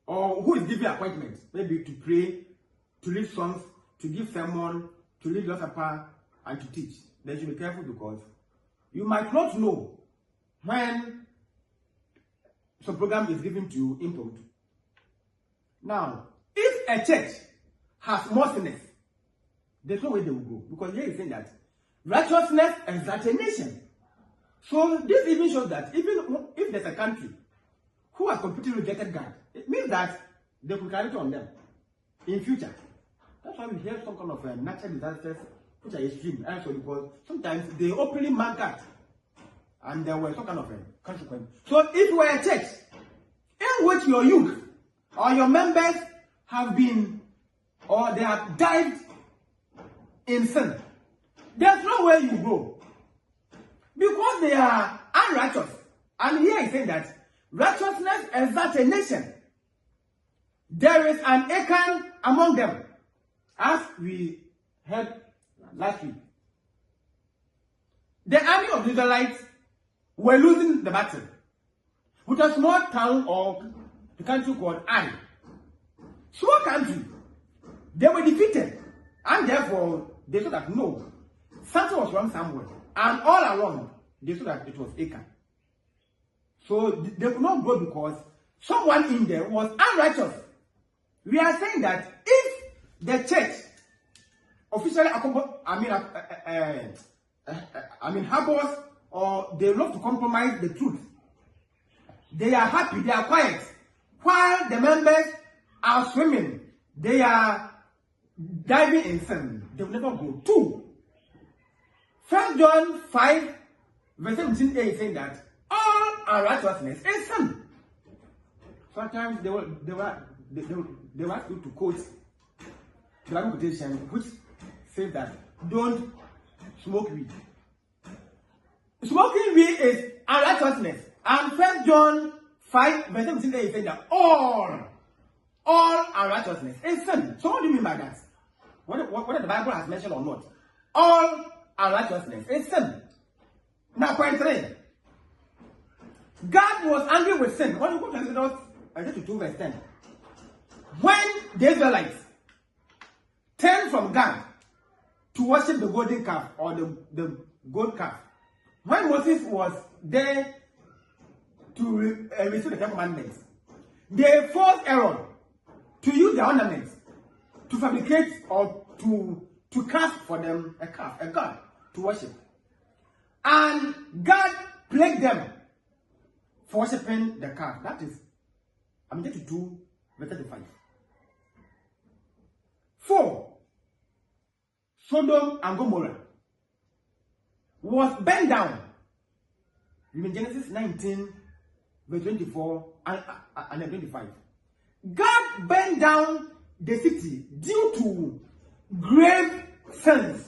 or who is giving appointments, maybe to pray, to lead songs, to give sermon, to lead lots supper, and to teach, then you should be careful because you might not know when some program is given to you impromptu. Now, if a church has more sinners, there's no way they will go. Because here is saying that righteousness exalts a nation. So this even shows that even if there's a country who has completely rejected God, it means that they will carry it on them in future. That's why we hear some kind of natural disasters which are extreme. Also, because sometimes they openly mock God, and there were some kind of consequence. So if you are a church in which your youth or your members have been or they have died in sin, there's no way you grow because they are unrighteous. And here is saying that righteousness exalts a nation. There is an Achan among them, as we heard last week. The army of the Israelites were losing the battle with a small town or the country called Ai. Small country. They were defeated, and therefore they saw that no, something was wrong somewhere, and all around they saw that it was Achan. So they could not grow because someone in there was unrighteous. We are saying that if the church officially harbors or they love to compromise the truth, they are happy, they are quiet, while the members are swimming, they are diving in sin, they will never go. 2. 1 John 5, verse 17a is saying that all unrighteousness is sin. Sometimes they will ask you to quote the Bible quotation which says that don't smoke weed. Smoking weed is unrighteousness. And 1 John 5, verse 17a is saying that all unrighteousness is sin. So what do you mean by that? Whether the Bible has mentioned or not, all unrighteousness is sin. Now, point 3. God was angry with sin. When you go to Exodus 2, verse 10, when the Israelites turned from God to worship the golden calf or the gold calf, when Moses was there to receive the 10 commandments, they forced Aaron to use the ornaments to fabricate or to cast for them a calf, a god to worship. And God plagued them for worshiping the calf. That is, I'm getting to 2, verse 35. 4. Sodom and Gomorrah was burned down. In Genesis 19, verse 24 and 25. God burned down the city due to grave sins.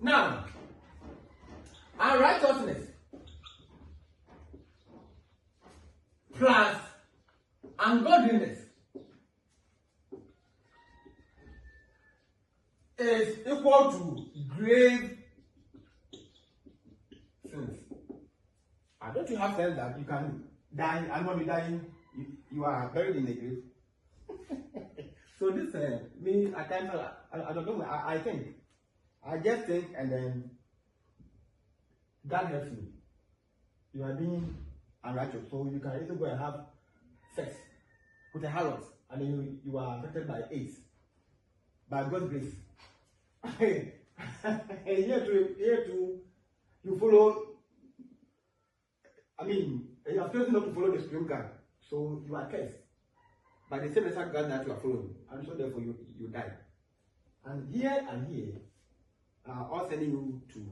Now, unrighteousness plus ungodliness is equal to grave sins. Don't you have sense that you can die, and when you die, you are buried in the grave? So this me at times I don't know. I think, I just think, and then God helps me. You are being unrighteous, so you can either go and have sex with a harlot, and then you are affected by AIDS. By God's grace. Here too, you follow I mean, you have chosen not to follow the supreme God, so you are cursed by the same exact God that you are following, and so therefore you die. And here are all sending you to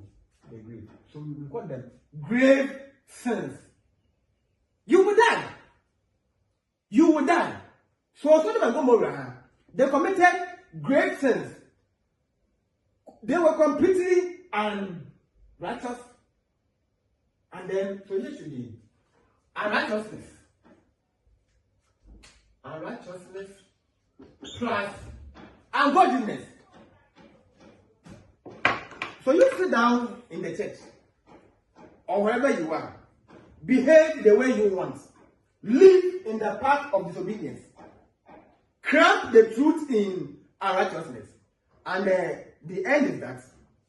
the grave. So we call them grave sins. You will die. You will die. So Sodom and Gomorrah, they committed grave sins. They were completely unrighteous. And then, so here should be unrighteousness. Unrighteousness plus ungodliness. So you sit down in the church or wherever you are, behave the way you want, live in the path of disobedience, cramp the truth in unrighteousness, and the end is that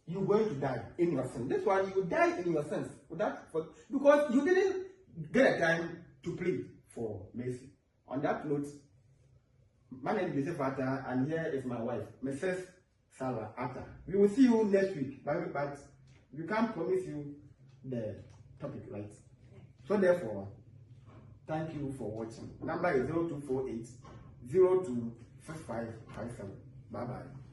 you're going to die in your sin. This one, you die in your sins because you didn't get a time to plead for mercy. On that note, my name is Father, and here is my wife, Mrs. Sarah Atta. We will see you next week, but we can't promise you the topic, right? So therefore, thank you for watching. Number is 0248 025557. Bye bye.